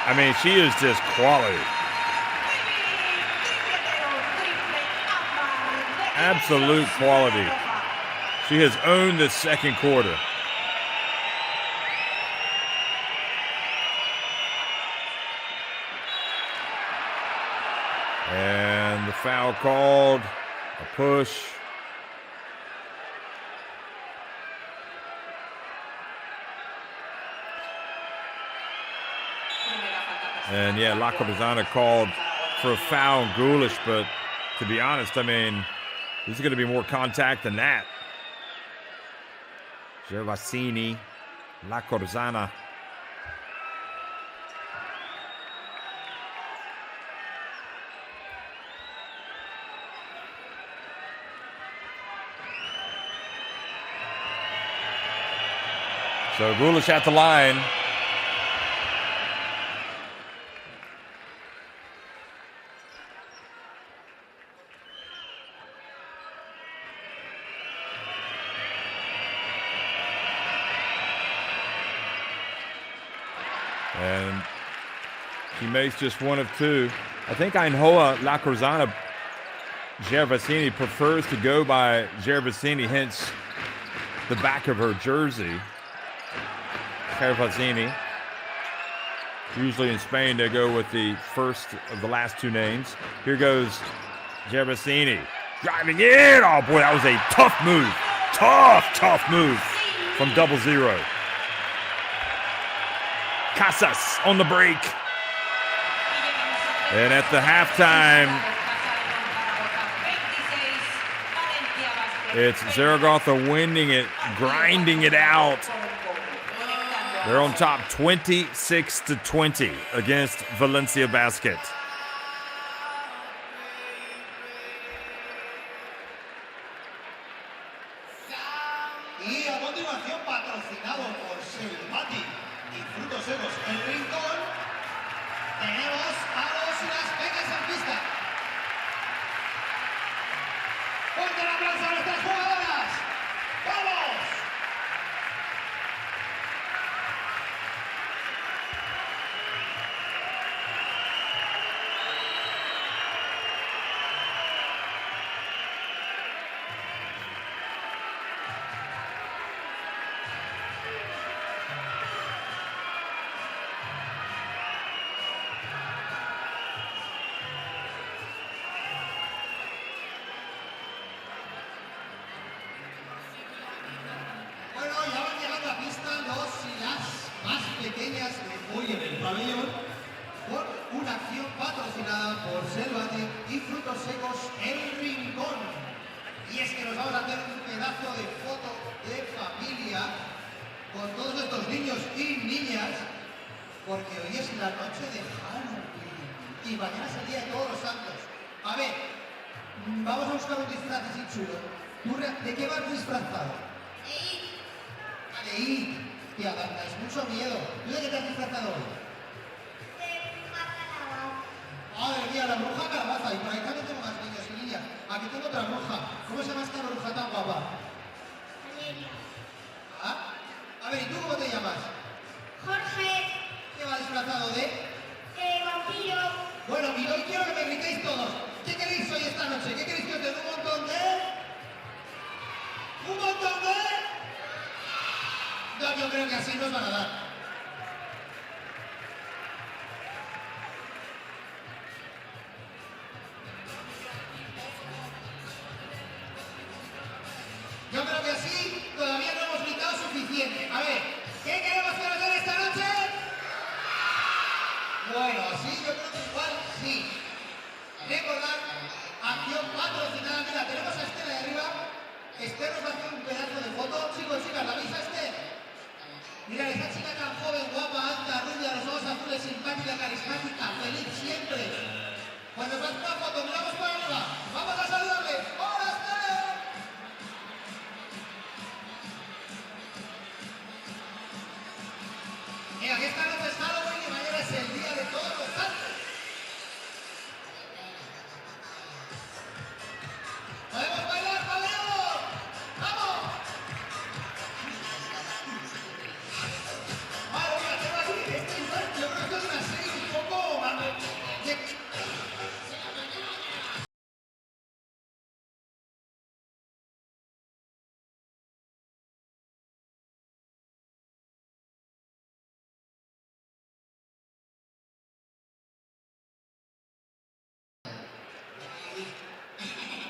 I mean, she is just quality. Absolute quality. She has owned the second quarter. And the foul called, a push. And yeah, La Capizana called for a foul on Gulish, but to be honest, I mean, this is going to be more contact than that. Gervasini, La Corzana. So Gulish at the line. And she makes just one of 2. I think Ainhoa La Corzana Gervasini prefers to go by Gervasini, hence the back of her jersey. Gervasini. Usually in Spain, they go with the first of the last 2 names. Here goes Gervasini. Driving in. Oh, boy, that was a tough move. Tough move from 0-0. Casas on the break. And at the halftime, it's Zaragoza winning it, grinding it out. They're on top 26-20 against Valencia Basket. Y a continuación, patrocinado por Selmati y Frutos Secos El Rincón, tenemos palos y las becas en pista. ¡Fuerte el aplauso a nuestras jugadoras! ¡Vamos! Y es que nos vamos a hacer un pedazo de foto de familia con todos estos niños y niñas, porque hoy es la noche de Halloween y mañana es el día de todos los santos. A ver, vamos a buscar un disfraz así chulo. ¿Tú de qué vas disfrazado? De It. Tía, dais mucho miedo. ¿Tú de qué te has disfrazado hoy? Madre mía, la bruja calabaza. Y por ahí también tengo más niños y niñas. Aquí tengo otra bruja. ¿Cómo se llama esta bruja tan guapa? Valeria. ¿Ah? A ver, ¿y tú cómo te llamas? Jorge. ¿Qué va disfrazado de? Vampiro. Bueno, y hoy quiero que me gritéis todos. ¿Qué queréis hoy esta noche? ¿Qué queréis que os dé? ¿Un montón de...? ¿Un montón de...? No, yo creo que así nos van a dar. Yo creo que así todavía no hemos gritado suficiente. A ver, ¿qué queremos que nos den esta noche? Bueno, así yo creo que igual sí. Recordar, acción patrocinada. Mira, tenemos a Esther de arriba. Esther nos va a hacer un pedazo de foto. Chicos, chicas, ¿la veis a Esther? Mira, esta chica tan joven, guapa, alta, rubia, los ojos azules, simpática, carismática, feliz siempre. Cuando nos hace una foto, miramos para arriba. Vamos a saludarle. ¡Hola, Esther! Mira, que esta noche es Halloween y mañana es el día de todos los santos. ¡Podemos bailar, Pablo! ¡Vamos! Madre mía, tengo aquí yo creo que es una serie un poco...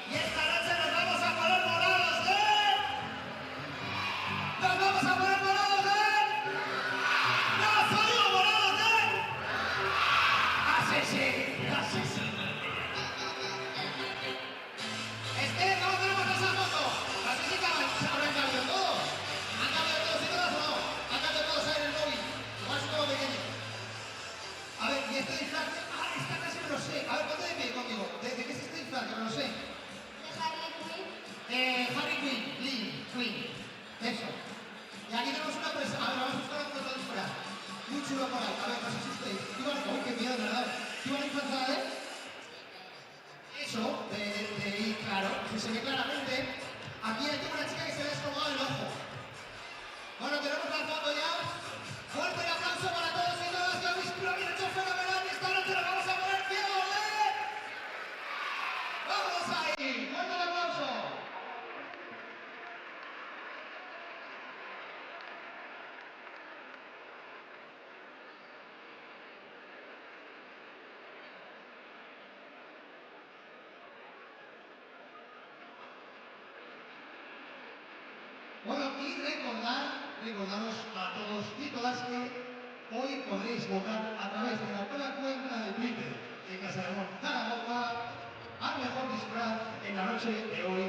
Y esta noche nos vamos a poner morados, ¿eh? ¡Nos vamos a poner morados, ¿eh? ¡Nos salimos morados, ¿eh? ¡Así sí! ¡Así sí! ¿Cómo tenemos esa foto? Así sí que habrán cambiado todos. ¿Han cambiado todos y todas o no? ¿Han cambiado todos ahí en el móvil? Igual es como pequeño. A ver, ¿y este disfraz? Ah, esta casi me lo sé. A ver, ponte de pie conmigo. ¿De qué es este disfraz? Que no lo sé. Harry Quinn. Eso. Y aquí tenemos una presa. A ver, vamos a buscar un foto de disfraz. Muy chulo por ahí. A ver, no sé si ustedes. Uy, qué miedo, ¿verdad? ¿Qué iban a disfrazar de? Eso, de claro, que se ve claramente. Aquí hay una chica que se le ha escomado el ojo. Bueno, tenemos la foto ya. Fuerte el aplauso para todos y todas que habéis lo habéis hecho fenomenal y esta noche lo vamos a poner ciegos, ¿eh? ¡Vamos ahí! ¡Fuerte el aplauso! Bueno, y recordaros a todos y todas que hoy podréis votar a través de la nueva cuenta de Twitter de Casademont Zaragoza al mejor disfraz en la noche de hoy,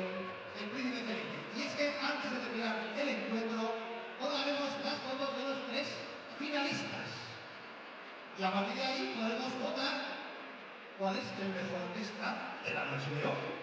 el Príncipe Felipe. Y es que antes de terminar el encuentro, colgaremos las fotos de los 3 finalistas. Y a partir de ahí podremos votar cuál es el mejor disfraz de la noche de hoy.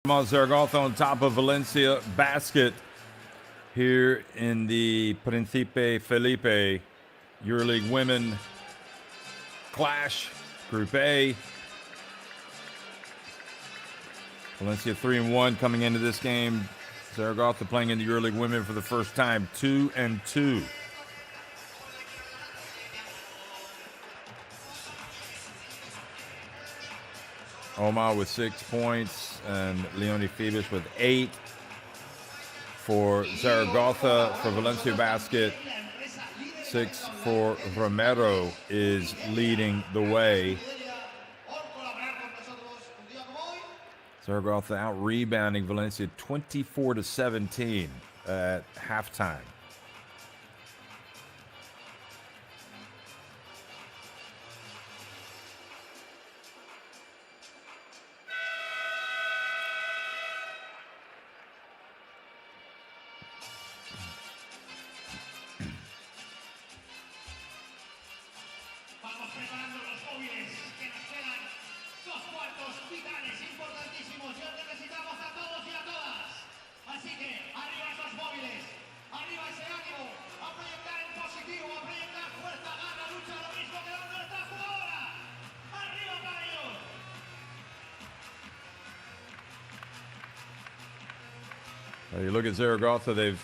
Zaragoza on top of Valencia Basket here in the Príncipe Felipe EuroLeague Women Clash, Group A. Valencia 3-1 coming into this game. Zaragoza playing in the EuroLeague Women for the first time, 2-2. Omar with 6 points and Leonie Phoebus with 8. For Zaragoza, for Valencia Basket, 6 for Romero is leading the way. Zaragoza out rebounding Valencia 24-17 at halftime. You look at Zaragoza, they've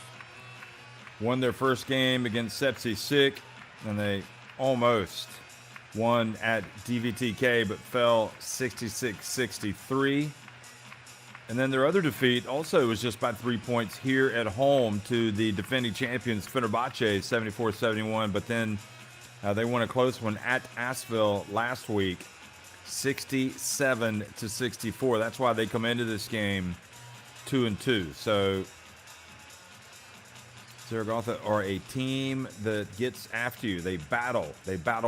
won their first game against Sepsi Sick, and they almost won at DVTK, but fell 66-63. And then their other defeat also was just by 3 points here at home to the defending champions, Fenerbahce, 74-71. But then they won a close one at Asvel last week, 67-64. That's why they come into this game 2-2. So Zaragoza are a team that gets after you. They battle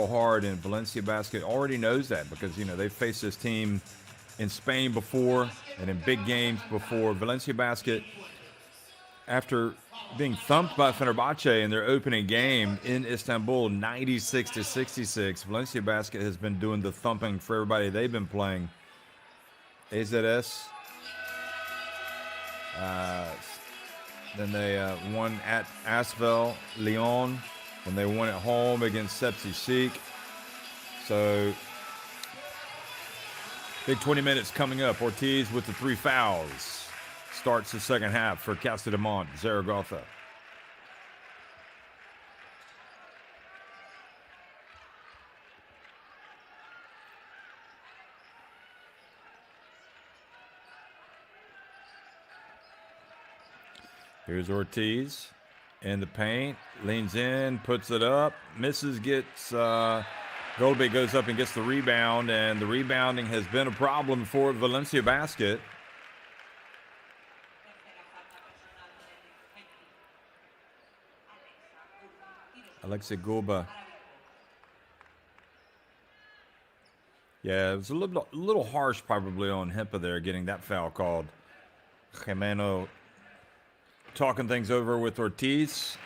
hard, and Valencia Basket already knows that because, you know, they've faced this team in Spain before and in big games before. Valencia Basket, after being thumped by Fenerbahce in their opening game in Istanbul, 96-66, Valencia Basket has been doing the thumping for everybody they've been playing. AZS. Then they won at Asvel, Lyon, and they won at home against Sepsi Sick. So, big 20 minutes coming up. Ortiz with the 3 fouls. Starts the second half for Casademont Zaragoza. Here's Ortiz in the paint, leans in, puts it up, misses, gets, Golbe goes up and gets the rebound, and the rebounding has been a problem for Valencia Basket. Alexei Golbe. Yeah, it was a little harsh probably on Hempa there, getting that foul called. Jimeno talking things over with Ortiz.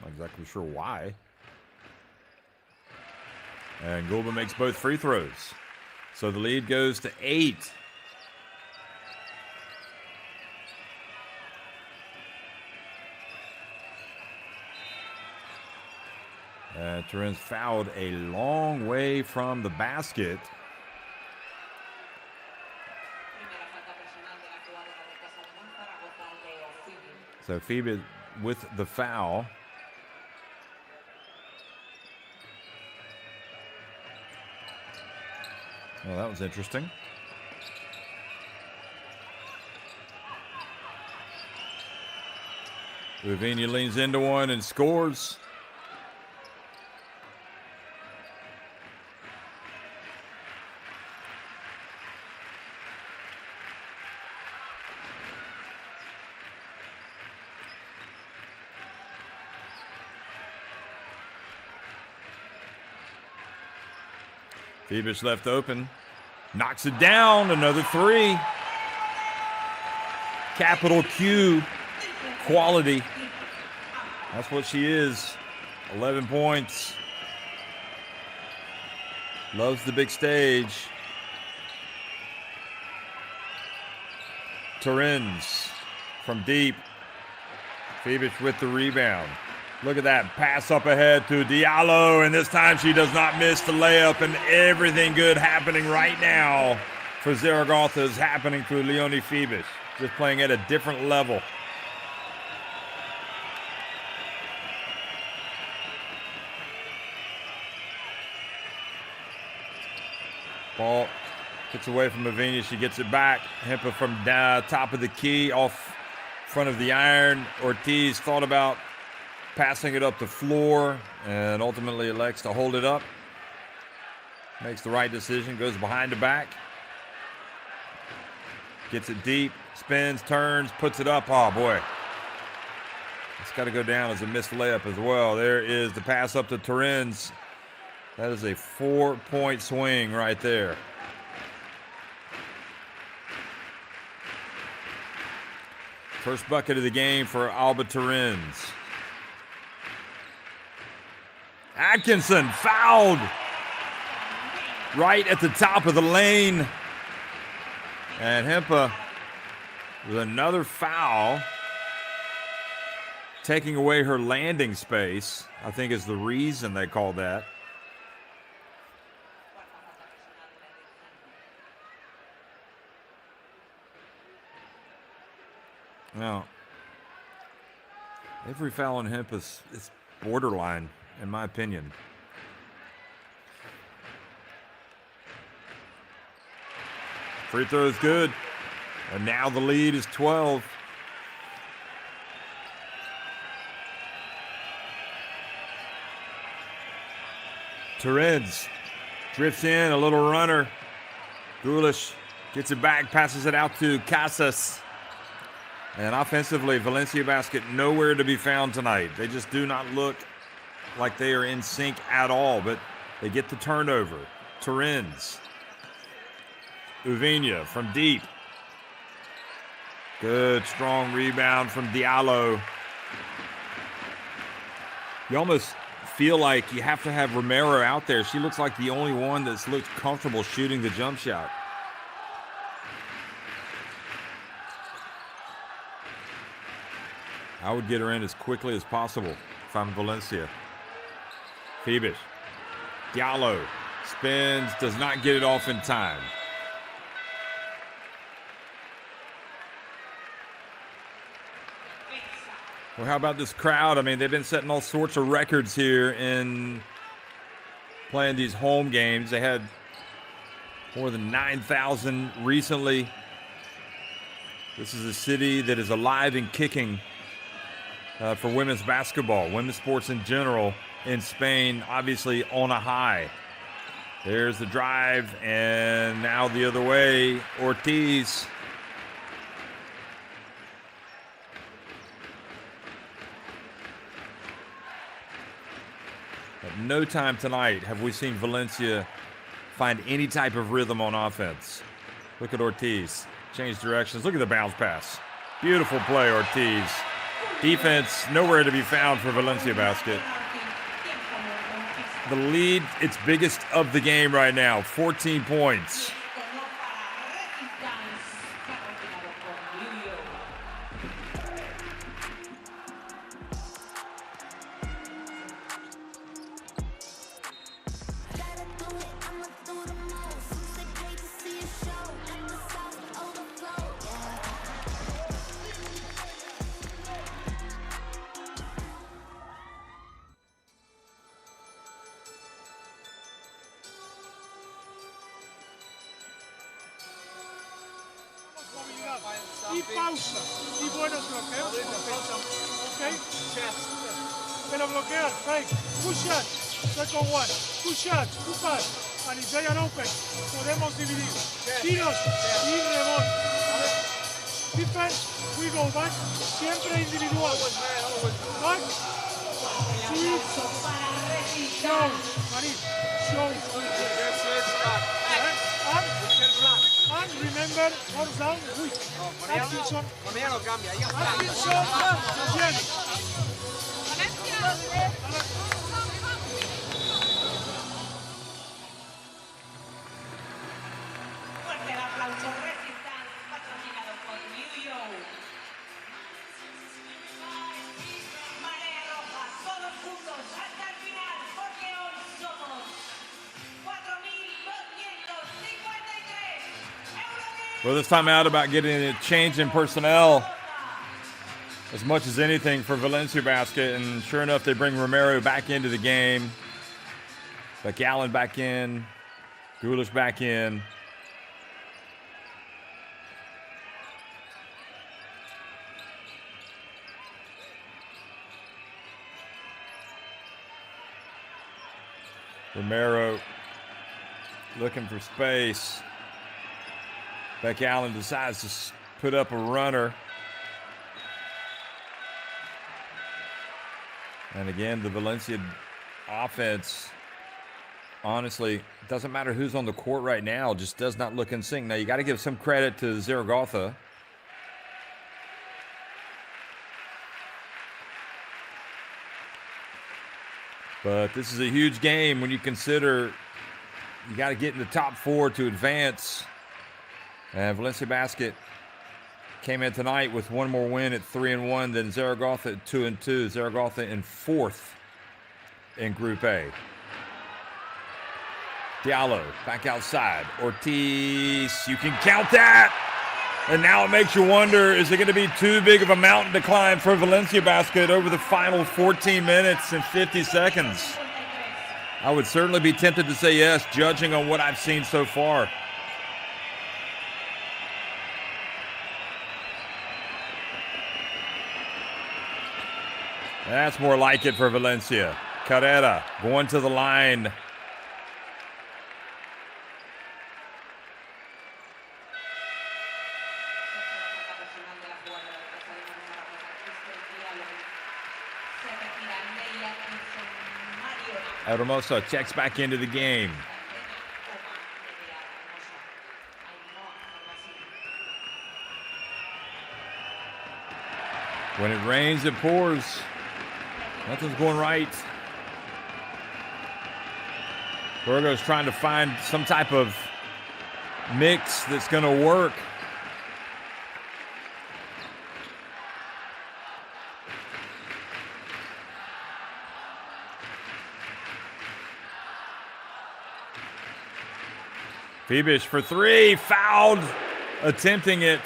Not exactly sure why. And Golbe makes both free throws. So the lead goes to 8. Turin's fouled a long way from the basket. So FIBA with the foul. Well, that was interesting. Uvinia leans into one and scores. Phoebus left open, knocks it down, another 3. Capital Q, quality. That's what she is, 11 points. Loves the big stage. Torrens from deep. Fibic with the rebound. Look at that pass up ahead to Diallo, and this time she does not miss the layup, and everything good happening right now for Zaragoza is happening through Leonie Fibic, just playing at a different level. Ball gets away from Lavinia. She gets it back. Hempa from top of the key off front of the iron. Ortiz thought about passing it up the floor and ultimately elects to hold it up. Makes the right decision. Goes behind the back. Gets it deep. Spins, turns, puts it up. Oh, boy. It's got to go down as a missed layup as well. There is the pass up to Torrens. That is a 4-point swing right there. First bucket of the game for Alba Torrens. Atkinson fouled right at the top of the lane. And Hempa with another foul. Taking away her landing space, I think is the reason they called that. Now, every foul on Hemp is borderline, in my opinion. Free throw is good. And now the lead is 12. Torrens drifts in, a little runner. Gulish gets it back, passes it out to Casas. And offensively, Valencia Basket nowhere to be found tonight. They just do not look like they are in sync at all, but they get the turnover. Torrens. Uvinia from deep. Good, strong rebound from Diallo. You almost feel like you have to have Romero out there. She looks like the only one that's looked comfortable shooting the jump shot. I would get her in as quickly as possible if I'm Valencia. Fibic. Diallo spins, does not get it off in time. Well, how about this crowd? I mean, they've been setting all sorts of records here in playing these home games. They had more than 9,000 recently. This is a city that is alive and kicking for women's basketball, women's sports in general in Spain, obviously on a high. There's the drive, and now the other way, Ortiz. At no time tonight have we seen Valencia find any type of rhythm on offense. Look at Ortiz. Change directions. Look at the bounce pass. Beautiful play, Ortiz. Defense nowhere to be found for Valencia Basket. The lead, its biggest of the game right now, 14 points. Y pausa, y buenos bloqueos, ok? Pero bloquear, right, two shots, second one, two shots, two pass, and if they are open, podemos dividir, tiros y rebote. Defense, we go back, siempre individual, back, show, Maris, show, and remember, hands down, weak. Atkinson. Atkinson. Well, this time out about getting a change in personnel as much as anything for Valencia Basket. And sure enough, they bring Romero back into the game. Becky Allen back in. Gulish back in. Romero looking for space. Becky Allen decides to put up a runner. And again, the Valencia offense, honestly, it doesn't matter who's on the court right now, just does not look in sync. Now, you got to give some credit to Zaragoza. But this is a huge game when you consider you got to get in the top 4 to advance. And Valencia Basket came in tonight with one more win at 3-1 than Zaragoza at 2-2. Zaragoza in 4th in Group A. Diallo back outside. Ortiz, you can count that. And now it makes you wonder, is it going to be too big of a mountain to climb for Valencia Basket over the final 14 minutes and 50 seconds? I would certainly be tempted to say yes, judging on what I've seen so far. That's more like it for Valencia. Carrera going to the line. Hermoso checks back into the game. When it rains, it pours. Nothing's going right. Burgo's trying to find some type of mix that's going to work. Fibish for 3, fouled, attempting it.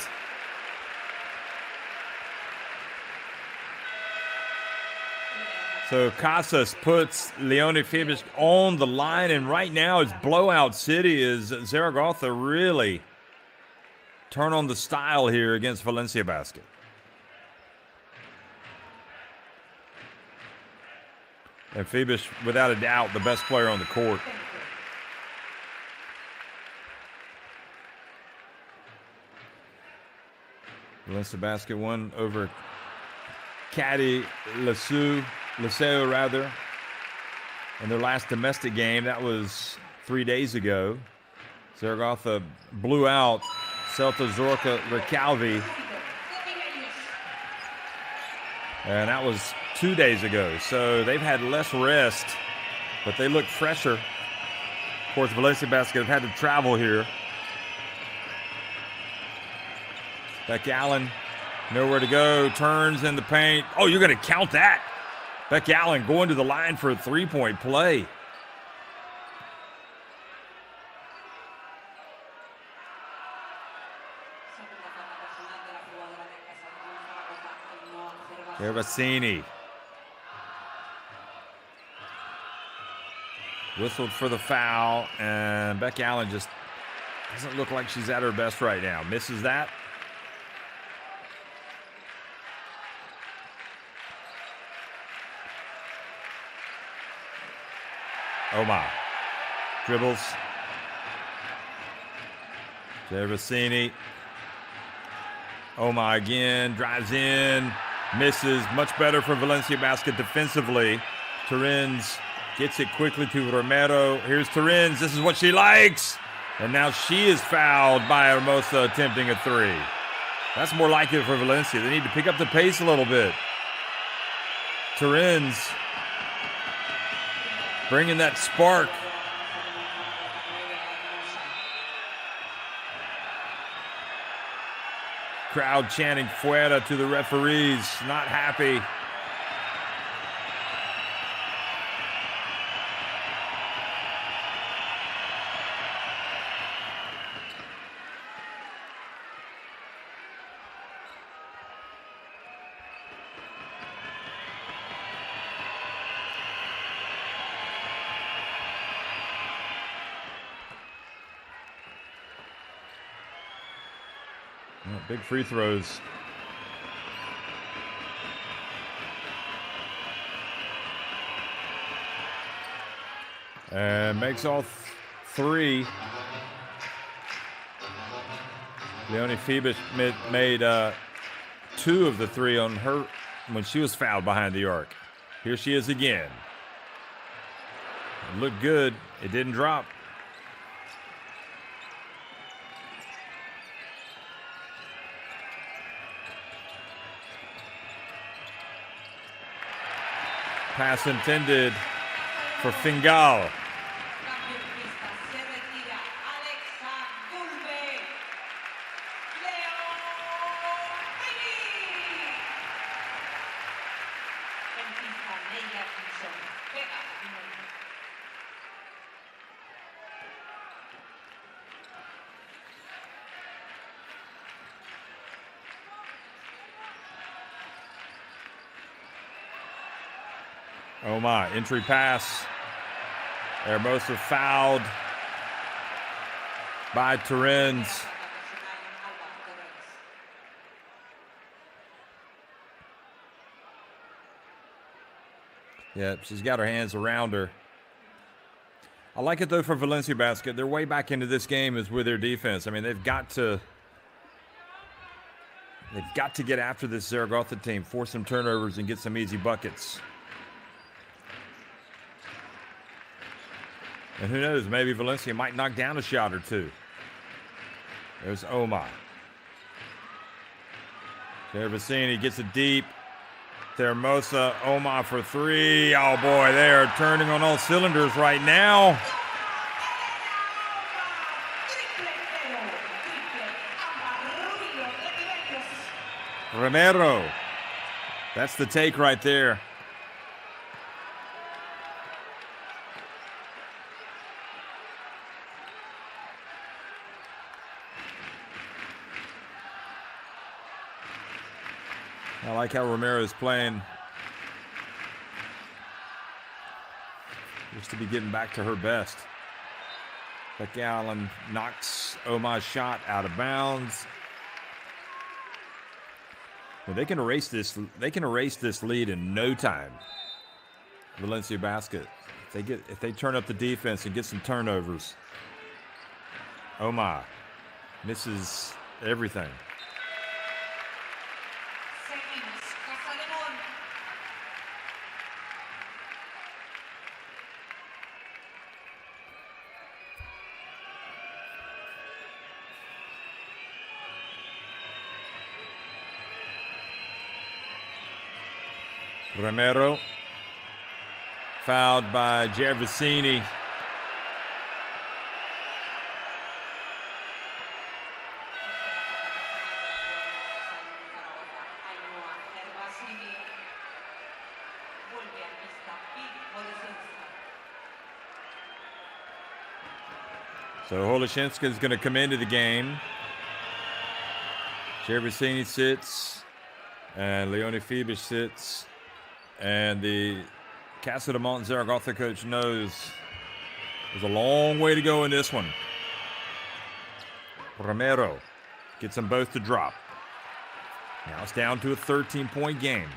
So Casas puts Leone Fibish on the line, and right now it's blowout city as Zaragoza really turn on the style here against Valencia Basket. And Fibish, without a doubt, the best player on the court. Valencia Basket won over Caddy Liceo rather, in their last domestic game. That was 3 days ago. Zaragoza blew out Celta Zorca Recalvi, and that was 2 days ago. So they've had less rest, but they look fresher. Of course, Valencia Basket have had to travel here. Becky Allen, nowhere to go, turns in the paint. Oh, you're going to count that. Becky Allen going to the line for a three-point play. Gervasini. Whistled for the foul, and Becky Allen just doesn't look like she's at her best right now. Misses that. Omar dribbles. Gervasini. Omar again, drives in, misses. Much better for Valencia Basket defensively. Terins gets it quickly to Romero. Here's Terins. This is what she likes. And now she is fouled by Hermosa attempting a three. That's more like it for Valencia. They need to pick up the pace a little bit. Terins bringing that spark. Crowd chanting fuera to the referees, not happy. Big free throws. And makes all three. Leonie FIBA made 2 of the 3 on her when she was fouled behind the arc. Here she is again. It looked good. It didn't drop. Pass intended for Fingal. Oh my, entry pass. Hermosa fouled by Terens. Yep, she's got her hands around her. I like it though for Valencia Basket. They're way back into this game is with their defense. I mean, they've got to get after this Zaragoza team, force some turnovers and get some easy buckets. And who knows, maybe Valencia might knock down a shot or 2. There's Omar. Cervicini gets it deep. Hermosa, Omar for 3. Oh boy, they are turning on all cylinders right now. Romero. That's the take right there. I like how Romero is playing. Just to be getting back to her best. Becky Allen knocks Omar's shot out of bounds. Well, they can erase this. They can erase this lead in no time. Valencia Basket. If they turn up the defense and get some turnovers. Omar misses everything. Romero, fouled by Cervicini. So Holashinska is going to come into the game. Cervicini sits, and Leonie FIBA sits. And the Casademont Zaragoza coach knows there's a long way to go in this one. Romero gets them both to drop. Now it's down to a 13-point game.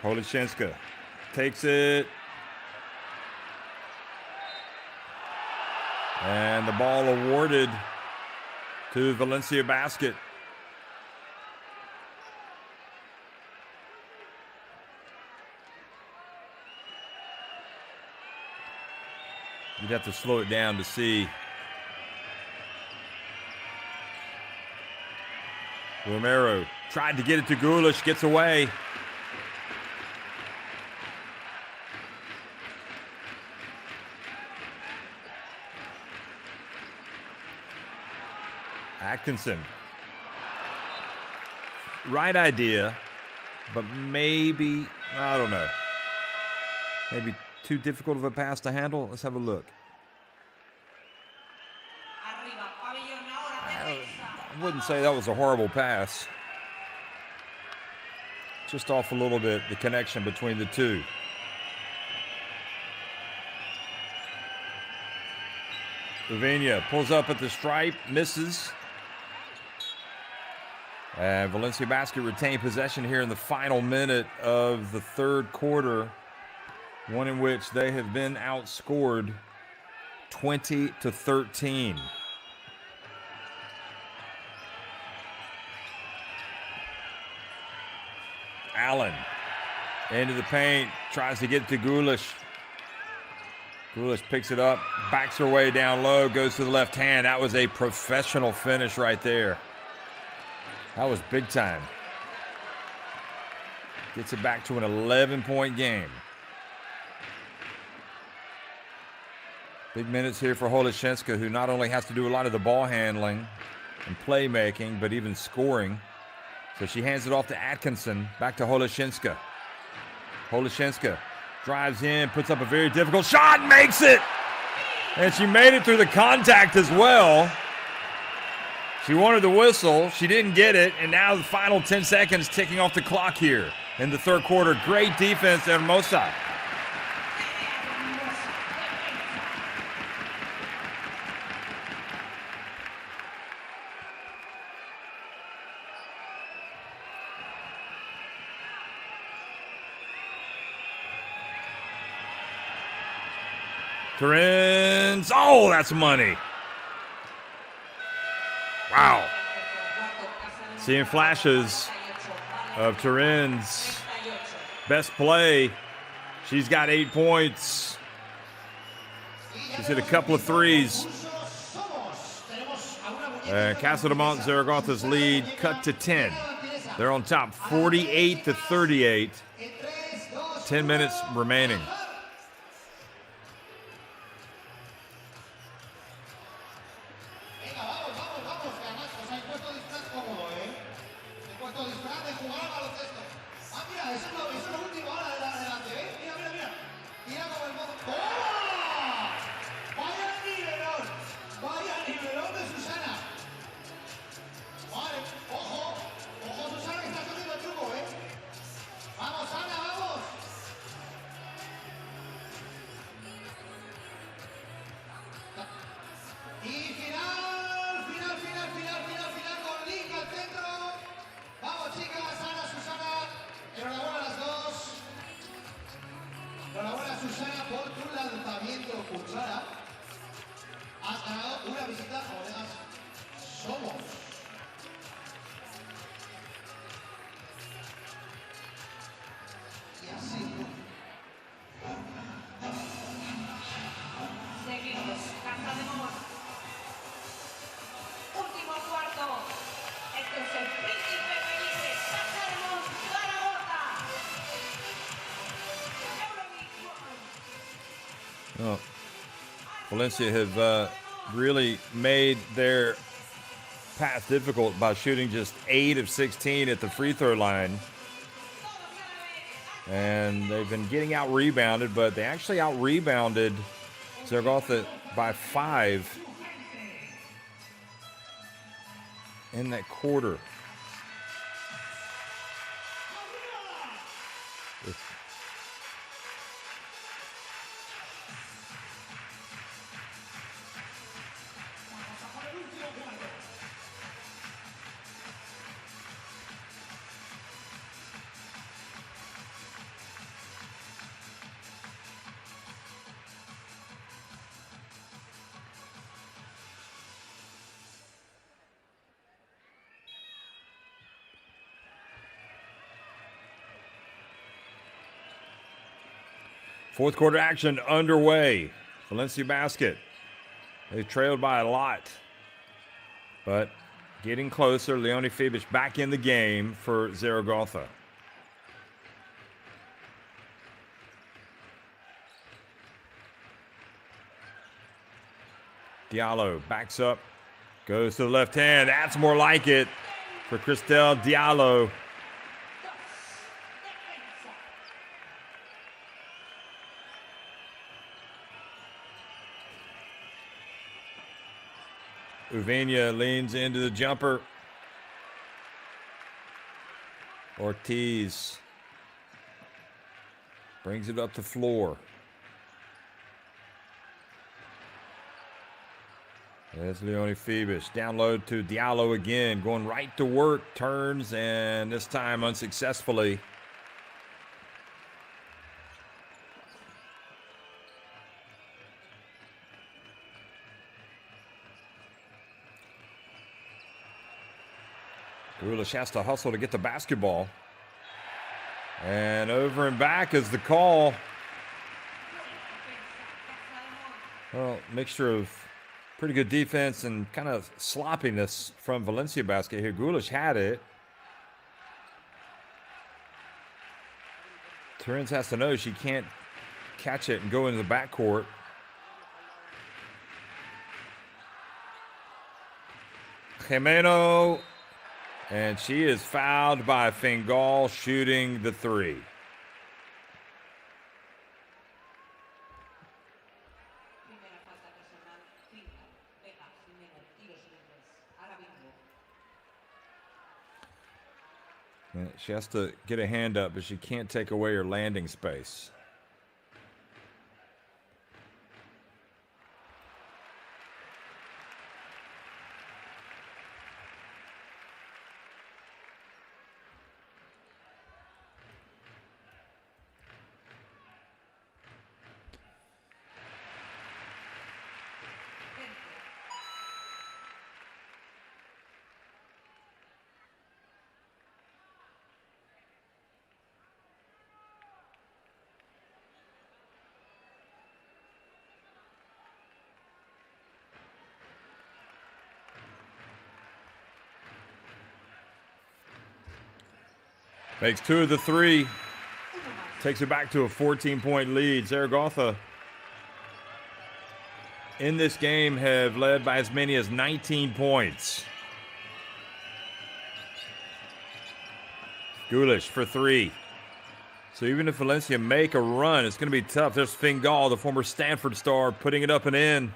Holashinska takes it. And the ball awarded to Valencia Basket. You'd have to slow it down to see. Romero tried to get it to Gulish, gets away. Atkinson. Right idea, but maybe, I don't know. Maybe too difficult of a pass to handle. Let's have a look. I wouldn't say that was a horrible pass. Just off a little bit, the connection between the two. Uvenia pulls up at the stripe, misses. And Valencia Basket retain possession here in the final minute of the third quarter, one in which they have been outscored 20-13. Allen into the paint, tries to get to Gulish. Gulish picks it up, backs her way down low, goes to the left hand. That was a professional finish right there. That was big time. Gets it back to an 11-point game. Big minutes here for Holashinska, who not only has to do a lot of the ball handling and playmaking, but even scoring. So she hands it off to Atkinson, back to Holashinska. Holashinska drives in, puts up a very difficult shot, makes it! And she made it through the contact as well. She wanted the whistle, she didn't get it, and now the final 10 seconds ticking off the clock here in the third quarter. Great defense, Hermosa. Torrens, oh, that's money. Wow. Seeing flashes of Torrens' best play. She's got 8 points. She's hit a couple of threes. Casademont Zaragoza's lead cut to 10. They're on top 48-38. 10 minutes remaining. Último cuarto. Este es el príncipe Felipe, Casademont Zaragoza. EuroLeague. Oh. Valencia have really made their path difficult by shooting just 8 of 16 at the free throw line. And they've been getting out-rebounded, but they actually out-rebounded Zaragoza by 5 in that quarter. Fourth quarter action underway. Valencia Basket. They trailed by a lot, but getting closer. Leone Fibic back in the game for Zaragoza. Diallo backs up, goes to the left hand. That's more like it for Cristel Diallo. Uvenia leans into the jumper. Ortiz brings it up the floor. There's Leone Phoebus. Down low to Diallo again. Going right to work. Turns, and this time unsuccessfully. Gulish has to hustle to get the basketball. And over and back is the call. Well, mixture of pretty good defense and kind of sloppiness from Valencia basket here. Gulish had it. Torrens has to know she can't catch it and go into the backcourt. Jimeno. And she is fouled by Fingal shooting the three. She has to get a hand up, but she can't take away her landing space. Makes 2 of the 3. Takes it back to a 14-point lead. Zaragoza in this game have led by as many as 19 points. Gulish for 3. So even if Valencia make a run, it's going to be tough. There's Fingal, the former Stanford star, putting it up and in.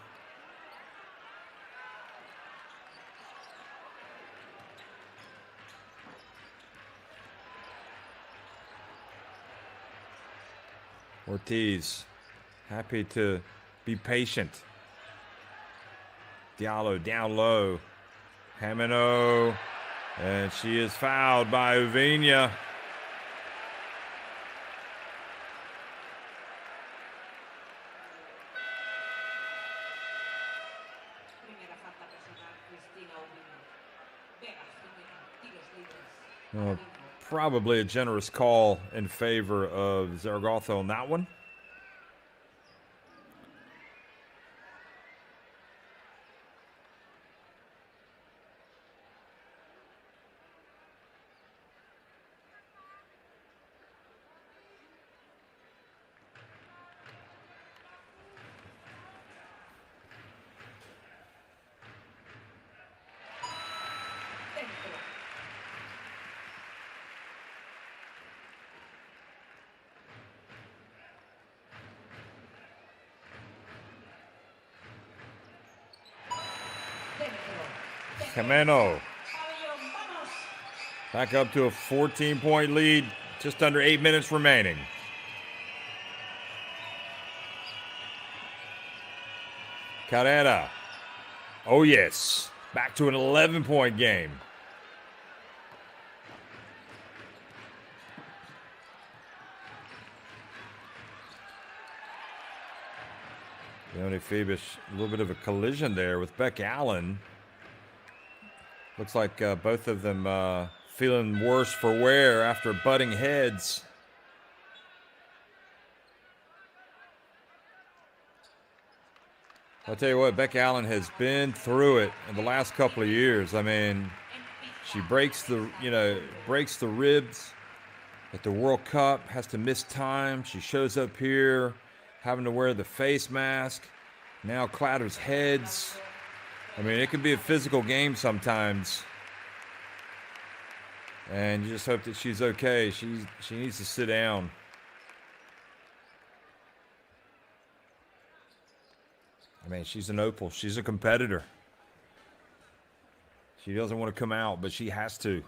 Ortiz, happy to be patient. Diallo down low. Jimeno, and she is fouled by Uviña. Probably a generous call in favor of Zaragoza on that one. Jimeno back up to a 14-point lead, just under 8 minutes remaining. Carrera. Oh, yes. Back to an 11-point game. Leone Phoebus, a little bit of a collision there with Beck Allen. Looks like both of them feeling worse for wear after butting heads. I'll tell you what, Beck Allen has been through it in the last couple of years. I mean, she breaks the ribs at the World Cup, has to miss time. She shows up here having to wear the face mask, now clatters heads. I mean, it can be a physical game sometimes. And you just hope that she's okay. She needs to sit down. I mean, she's an opal. She's a competitor. She doesn't want to come out, but she has to.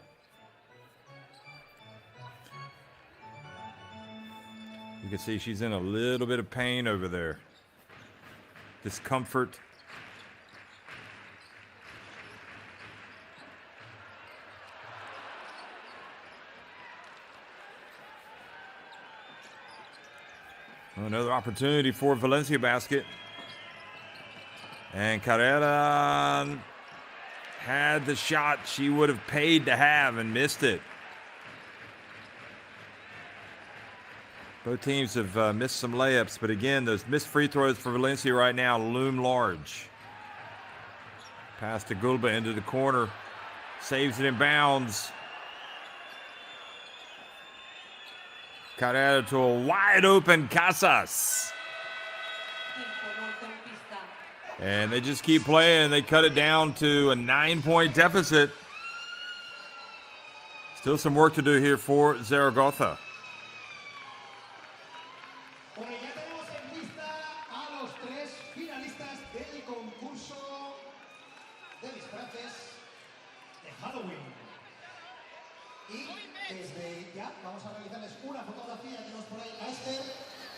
You can see she's in a little bit of pain over there. Discomfort. Another opportunity for Valencia basket. And Carrera had the shot she would have paid to have and missed it. Both teams have missed some layups, but again, those missed free throws for Valencia right now loom large. Pass to Gulba into the corner. Saves it in bounds. Carrera to a wide open Casas. And they just keep playing. They cut it down to a 9-point deficit. Still some work to do here for Zaragoza. Bueno, ya tenemos en lista a los 3 finalistas del concurso de disfraces de Halloween. Y desde ya vamos a realizarles una fotografía. Tenemos por ahí a Esther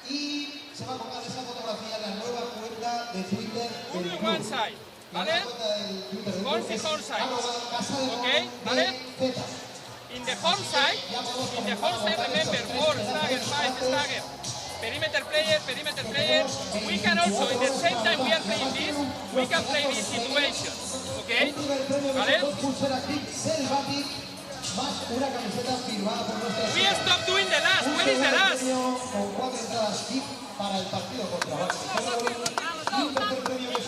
y se va a colgar esa fotografía en la nueva cuenta de Twitter del Only club. one side, La ¿vale? nueva cuenta del Twitter del Only club es one side. @Casademont Okay, ¿vale? ZZ. In the home side, remember, 4, stagger, 5, stagger. Perimeter player. We can also, in the same time we are playing this, we can play this situation. Okay? ¿Vale? We stop doing the last. Where is the last?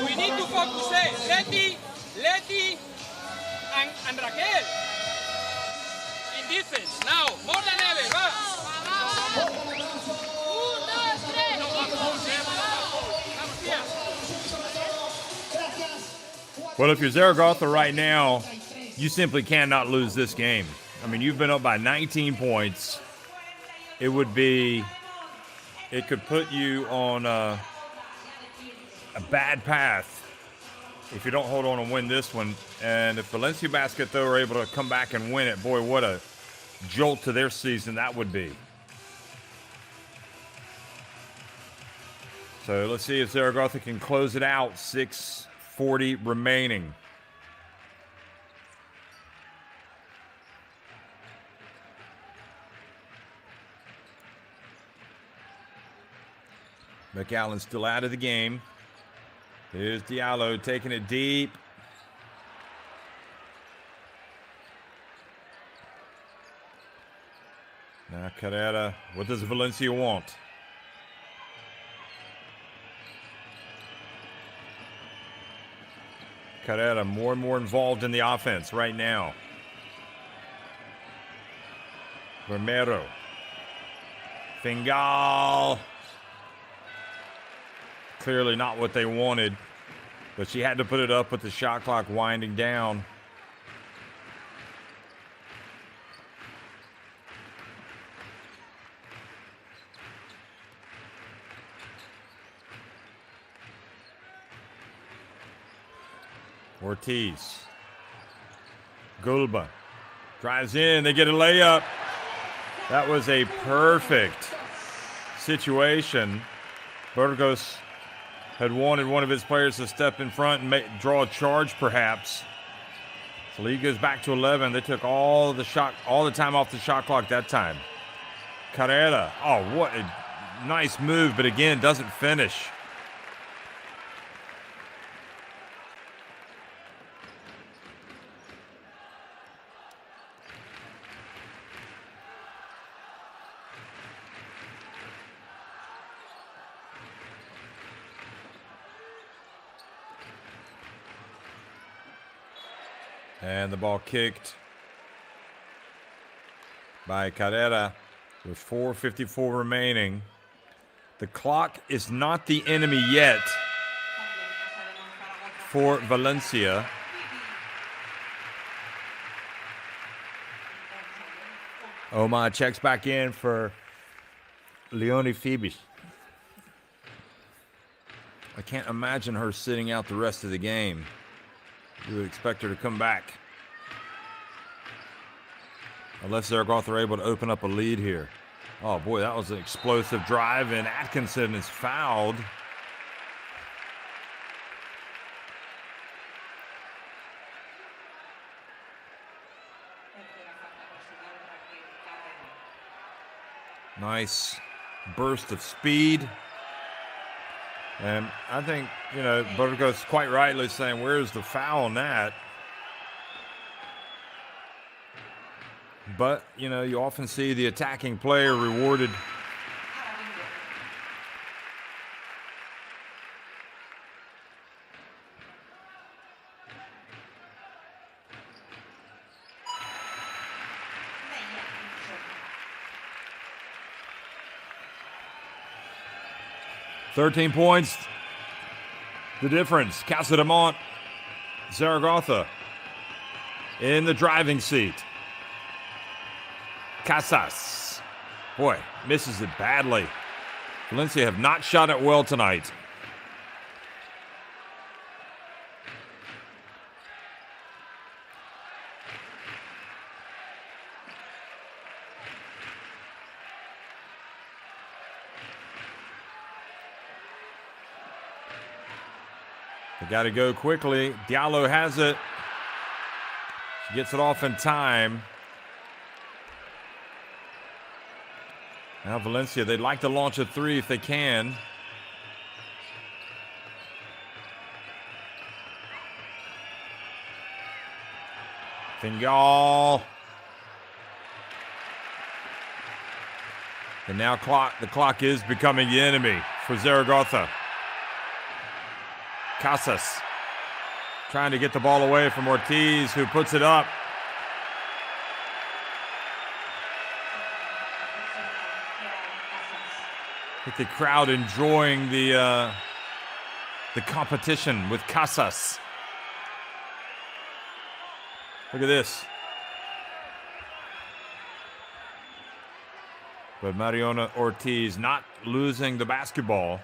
We need to focus. Letty, and Raquel in defense now, more than ever. Va. Well, if you're Zaragoza right now, you simply cannot lose this game. I mean, you've been up by 19 points. It could put you on a bad path if you don't hold on and win this one. And if Valencia Basket, though, are able to come back and win it, boy, what a jolt to their season that would be. So let's see if Zaragoza can close it out. 6:40 remaining. McAllen still out of the game. Here's Diallo taking it deep. Now Carrera, what does Valencia want? Carrera more and more involved in the offense right now. Romero. Fingal. Clearly not what they wanted, but she had to put it up with the shot clock winding down. Ortiz. Gulba drives in. They get a layup. That was a perfect situation. Burgos had wanted one of his players to step in front and draw a charge, perhaps. So lead goes back to 11. They took all the time off the shot clock that time. Carrera. Oh, what a nice move, but again, doesn't finish. And the ball kicked by Carrera with 4:54 remaining. The clock is not the enemy yet for Valencia. Oma checks back in for Leonie FIBA. I can't imagine her sitting out the rest of the game. You would expect her to come back. Unless Zaragoza are able to open up a lead here. Oh boy, that was an explosive drive, and Atkinson is fouled. Nice burst of speed. And I think, Burgos quite rightly saying, where's the foul on that? But, you often see the attacking player rewarded. "13 points, the difference. Casademont Zaragoza in the driving seat. Casas, boy, misses it badly. Valencia have not shot it well tonight. They got to go quickly. Diallo has it. She gets it off in time. Now Valencia, they'd like to launch a three if they can. Fingal. And now the clock is becoming the enemy for Zaragoza. Casas trying to get the ball away from Ortiz, who puts it up. With the crowd enjoying the competition with Casas. Look at this. But Mariona Ortiz not losing the basketball.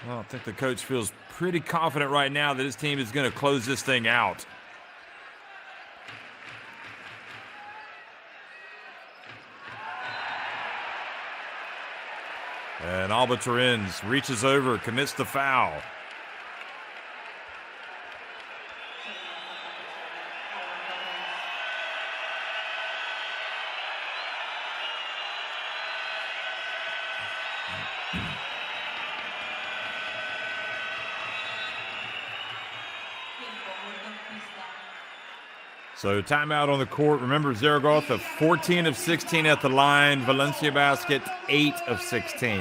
Well, I think the coach feels pretty confident right now that his team is going to close this thing out. And Alba Torrens reaches over, commits the foul. So timeout on the court. Remember, Zaragoza 14 of 16 at the line. Valencia basket 8 of 16.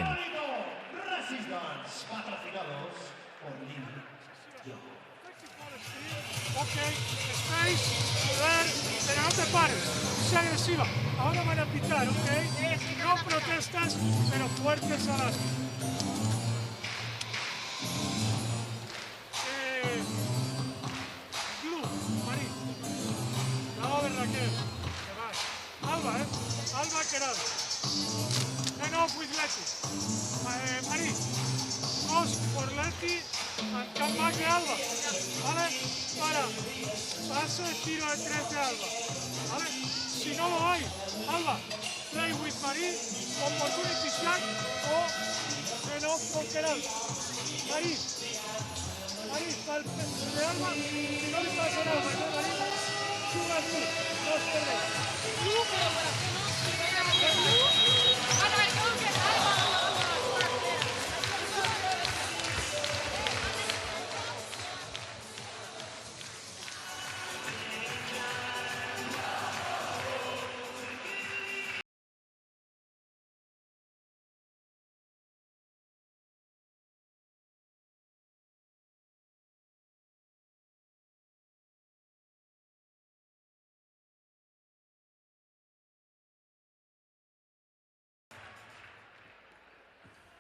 Ok, space, ver, pero no te pares, sea agresiva. Ahora van a pitar, ok. No protestas, pero fuertes a las. Glue, Marí. No, verdad que. Te vas. Alba, Alba Querado. And off with Leti. Marí. Post for Leti and come back de Alba. ¿Vale? Para. Pase el tiro de 3 de Alba. ¿Vale? Si no lo hay, Alba, play with Marí, opportunity shot o and off for Querado. Marí. Marí, para el de Alba, si no le pasa nada, Marí, suba tú, 2 por 2.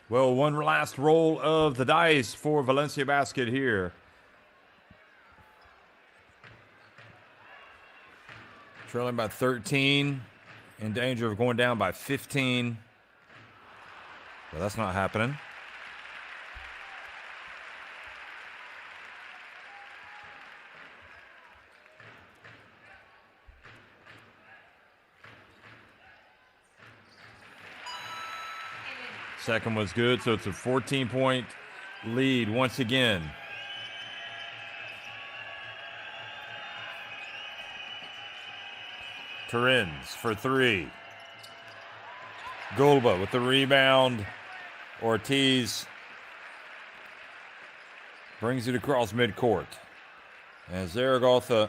Well, one last roll of the dice for Valencia basket here. Trailing by 13, in danger of going down by 15. But that's not happening. Second was good, so it's a 14-point lead once again. Terins for three. Gulba with the rebound. Ortiz brings it across midcourt. And Zaragoza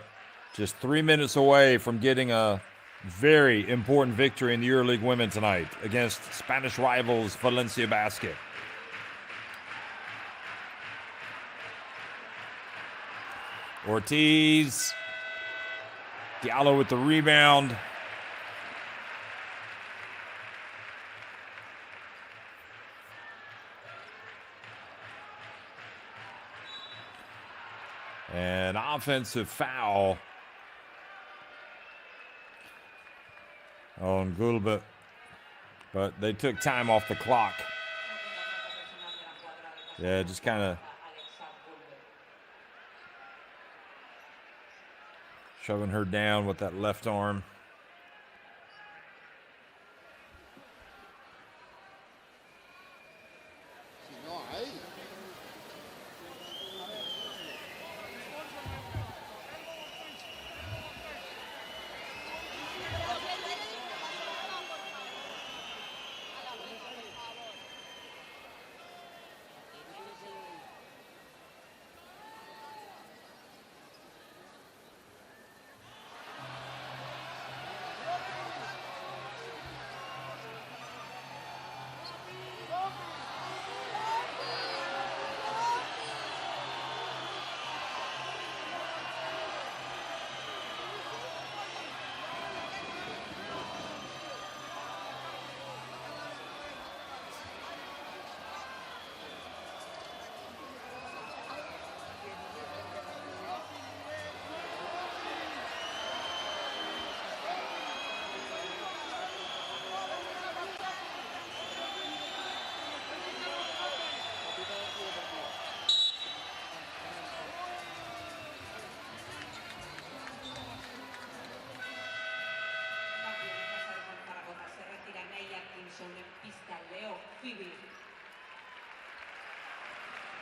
just 3 minutes away from getting a very important victory in the EuroLeague women tonight against Spanish rivals Valencia Basket. Ortiz. Diallo with the rebound. An offensive foul on Gulba, but they took time off the clock. Yeah, just kind of shoving her down with that left arm.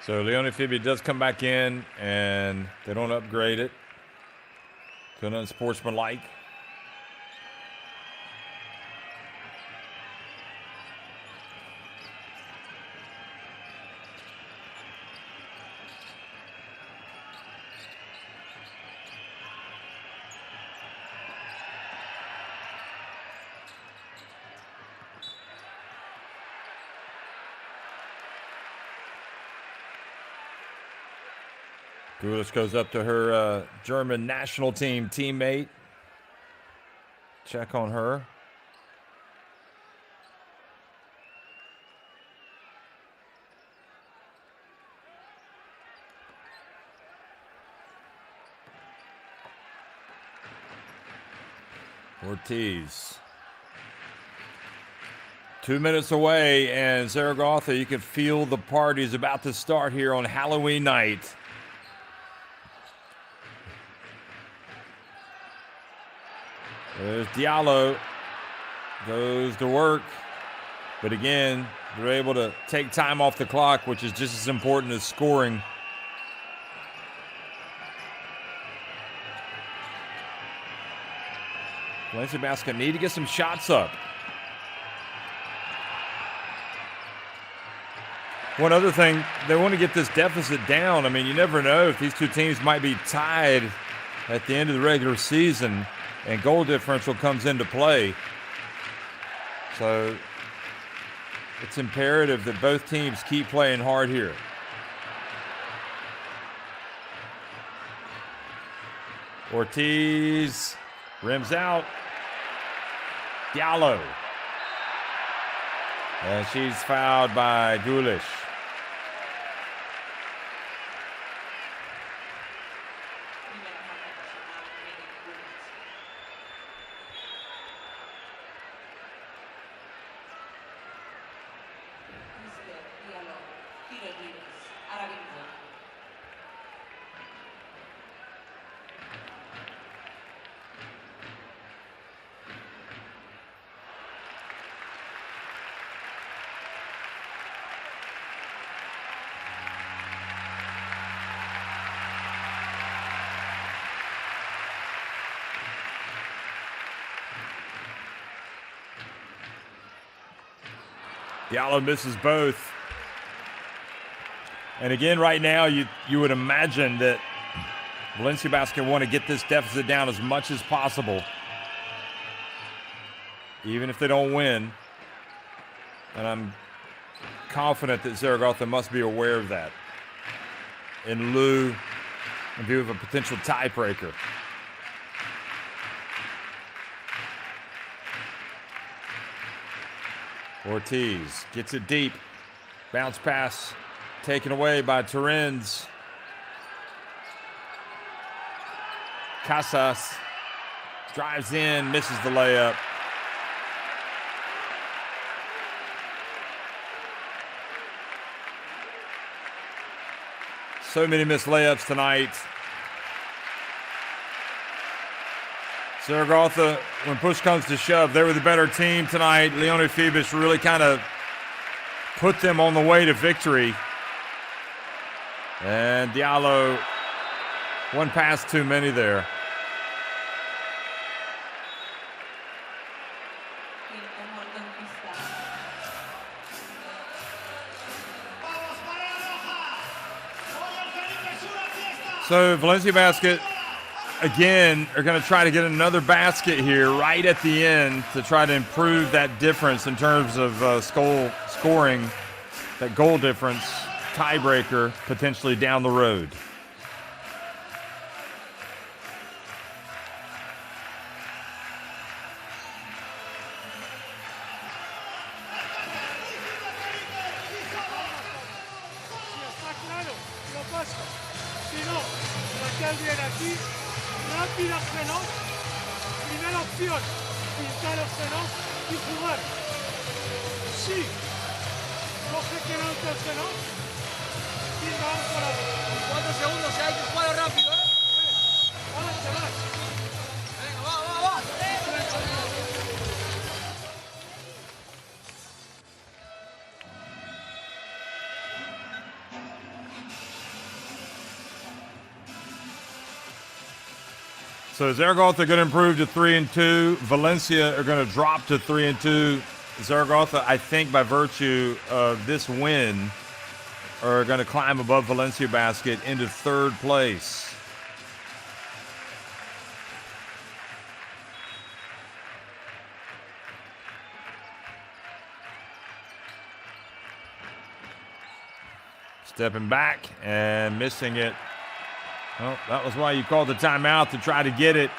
So Leone FIBA does come back in, and they don't upgrade it to an unsportsmanlike. Gulish goes up to her German national team teammate. Check on her. Ortiz. 2 minutes away, and Zaragoza, you can feel the party's about to start here on Halloween night. There's Diallo, goes to work, but again, they're able to take time off the clock, which is just as important as scoring. Valencia Basket need to get some shots up. One other thing, they want to get this deficit down. I mean, you never know if these two teams might be tied at the end of the regular season and goal differential comes into play. So it's imperative that both teams keep playing hard here. Ortiz rims out. Diallo. And she's fouled by Gulish. Diallo misses both. And again, right now, you would imagine that Valencia Basket want to get this deficit down as much as possible, even if they don't win. And I'm confident that Zaragoza must be aware of that in view of a potential tiebreaker. Ortiz gets it deep. Bounce pass taken away by Terens. Casas drives in, misses the layup. So many missed layups tonight. Zaragoza, when push comes to shove, they were the better team tonight. Leone Phoebus really kind of put them on the way to victory. And Diallo, one pass too many there. So Valencia Basket, again, are going to try to get another basket here right at the end to try to improve that difference in terms of scoring, that goal difference, tiebreaker, potentially down the road. So Zaragoza are going to improve to 3-2. Valencia are going to drop to 3-2. Zaragoza, I think, by virtue of this win, are going to climb above Valencia Basket into third place. Stepping back and missing it. Well, that was why you called the timeout, to try to get it.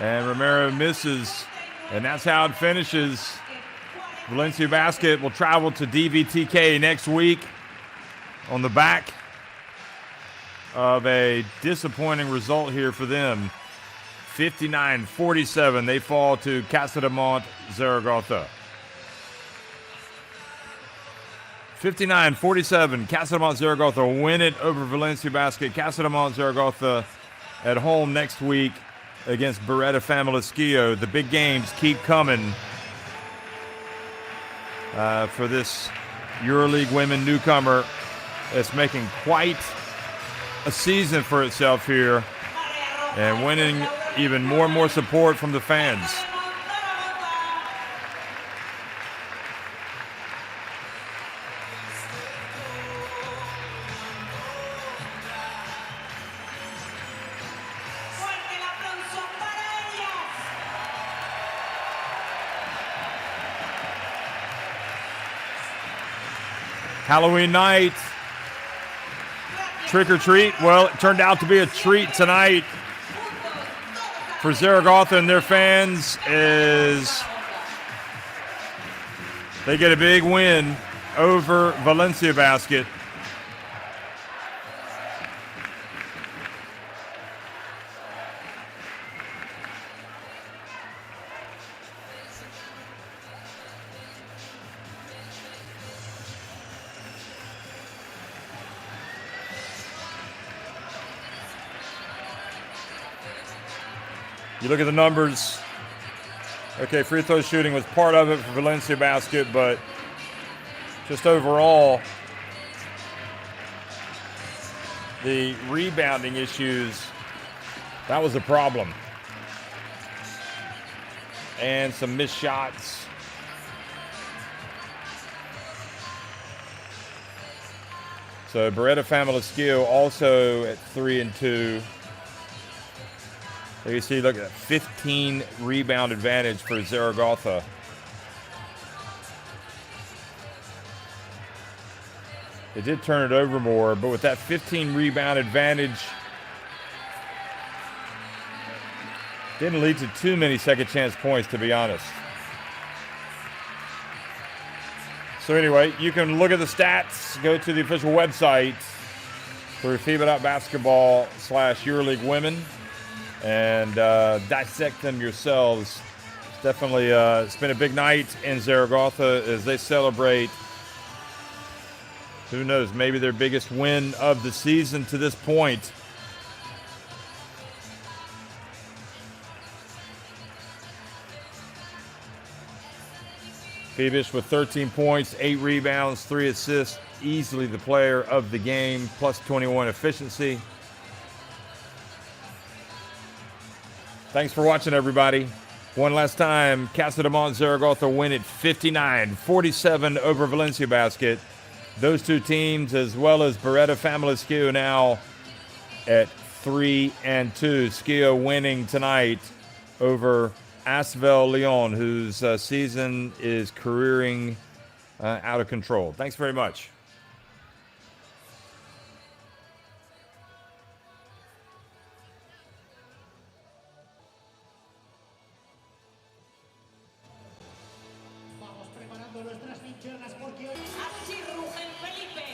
And Romero misses. And that's how it finishes. Valencia Basket will travel to DVTK next week on the back of a disappointing result here for them. 59-47. They fall to Casademont Zaragoza. 59-47, Casademont Zaragoza win it over Valencia Basket. Casademont Zaragoza at home next week against Beretta Famalicchio. The big games keep coming for this EuroLeague women newcomer that's making quite a season for itself here and winning even more and more support from the fans. Halloween night, trick or treat. Well, it turned out to be a treat tonight for Zaragoza and their fans as they get a big win over Valencia Basket. You look at the numbers. Okay, free throw shooting was part of it for Valencia Basket, but just overall, the rebounding issues, that was a problem. And some missed shots. So Beretta Family also at 3-2. There you see, look at that, 15 rebound advantage for Zaragoza. They did turn it over more, but with that 15 rebound advantage, didn't lead to too many second chance points, to be honest. So anyway, you can look at the stats, go to the official website through FIBA.basketball/EuroLeague Women and dissect them yourselves. It's definitely, it's been a big night in Zaragoza as they celebrate, who knows, maybe their biggest win of the season to this point. Phoebus with 13 points, 8 rebounds, 3 assists, easily the player of the game, plus 21 efficiency. Thanks for watching, everybody. One last time, Casademont Zaragoza win at 59-47 over Valencia Basket. Those two teams, as well as Beretta Family Skio, now at 3-2. Skio winning tonight over Asvel Lyon, whose season is careering out of control. Thanks very much. Vamos preparando nuestras linternas porque hoy... Así ruge el Felipe.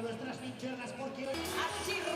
de nuestras linternas porque... Así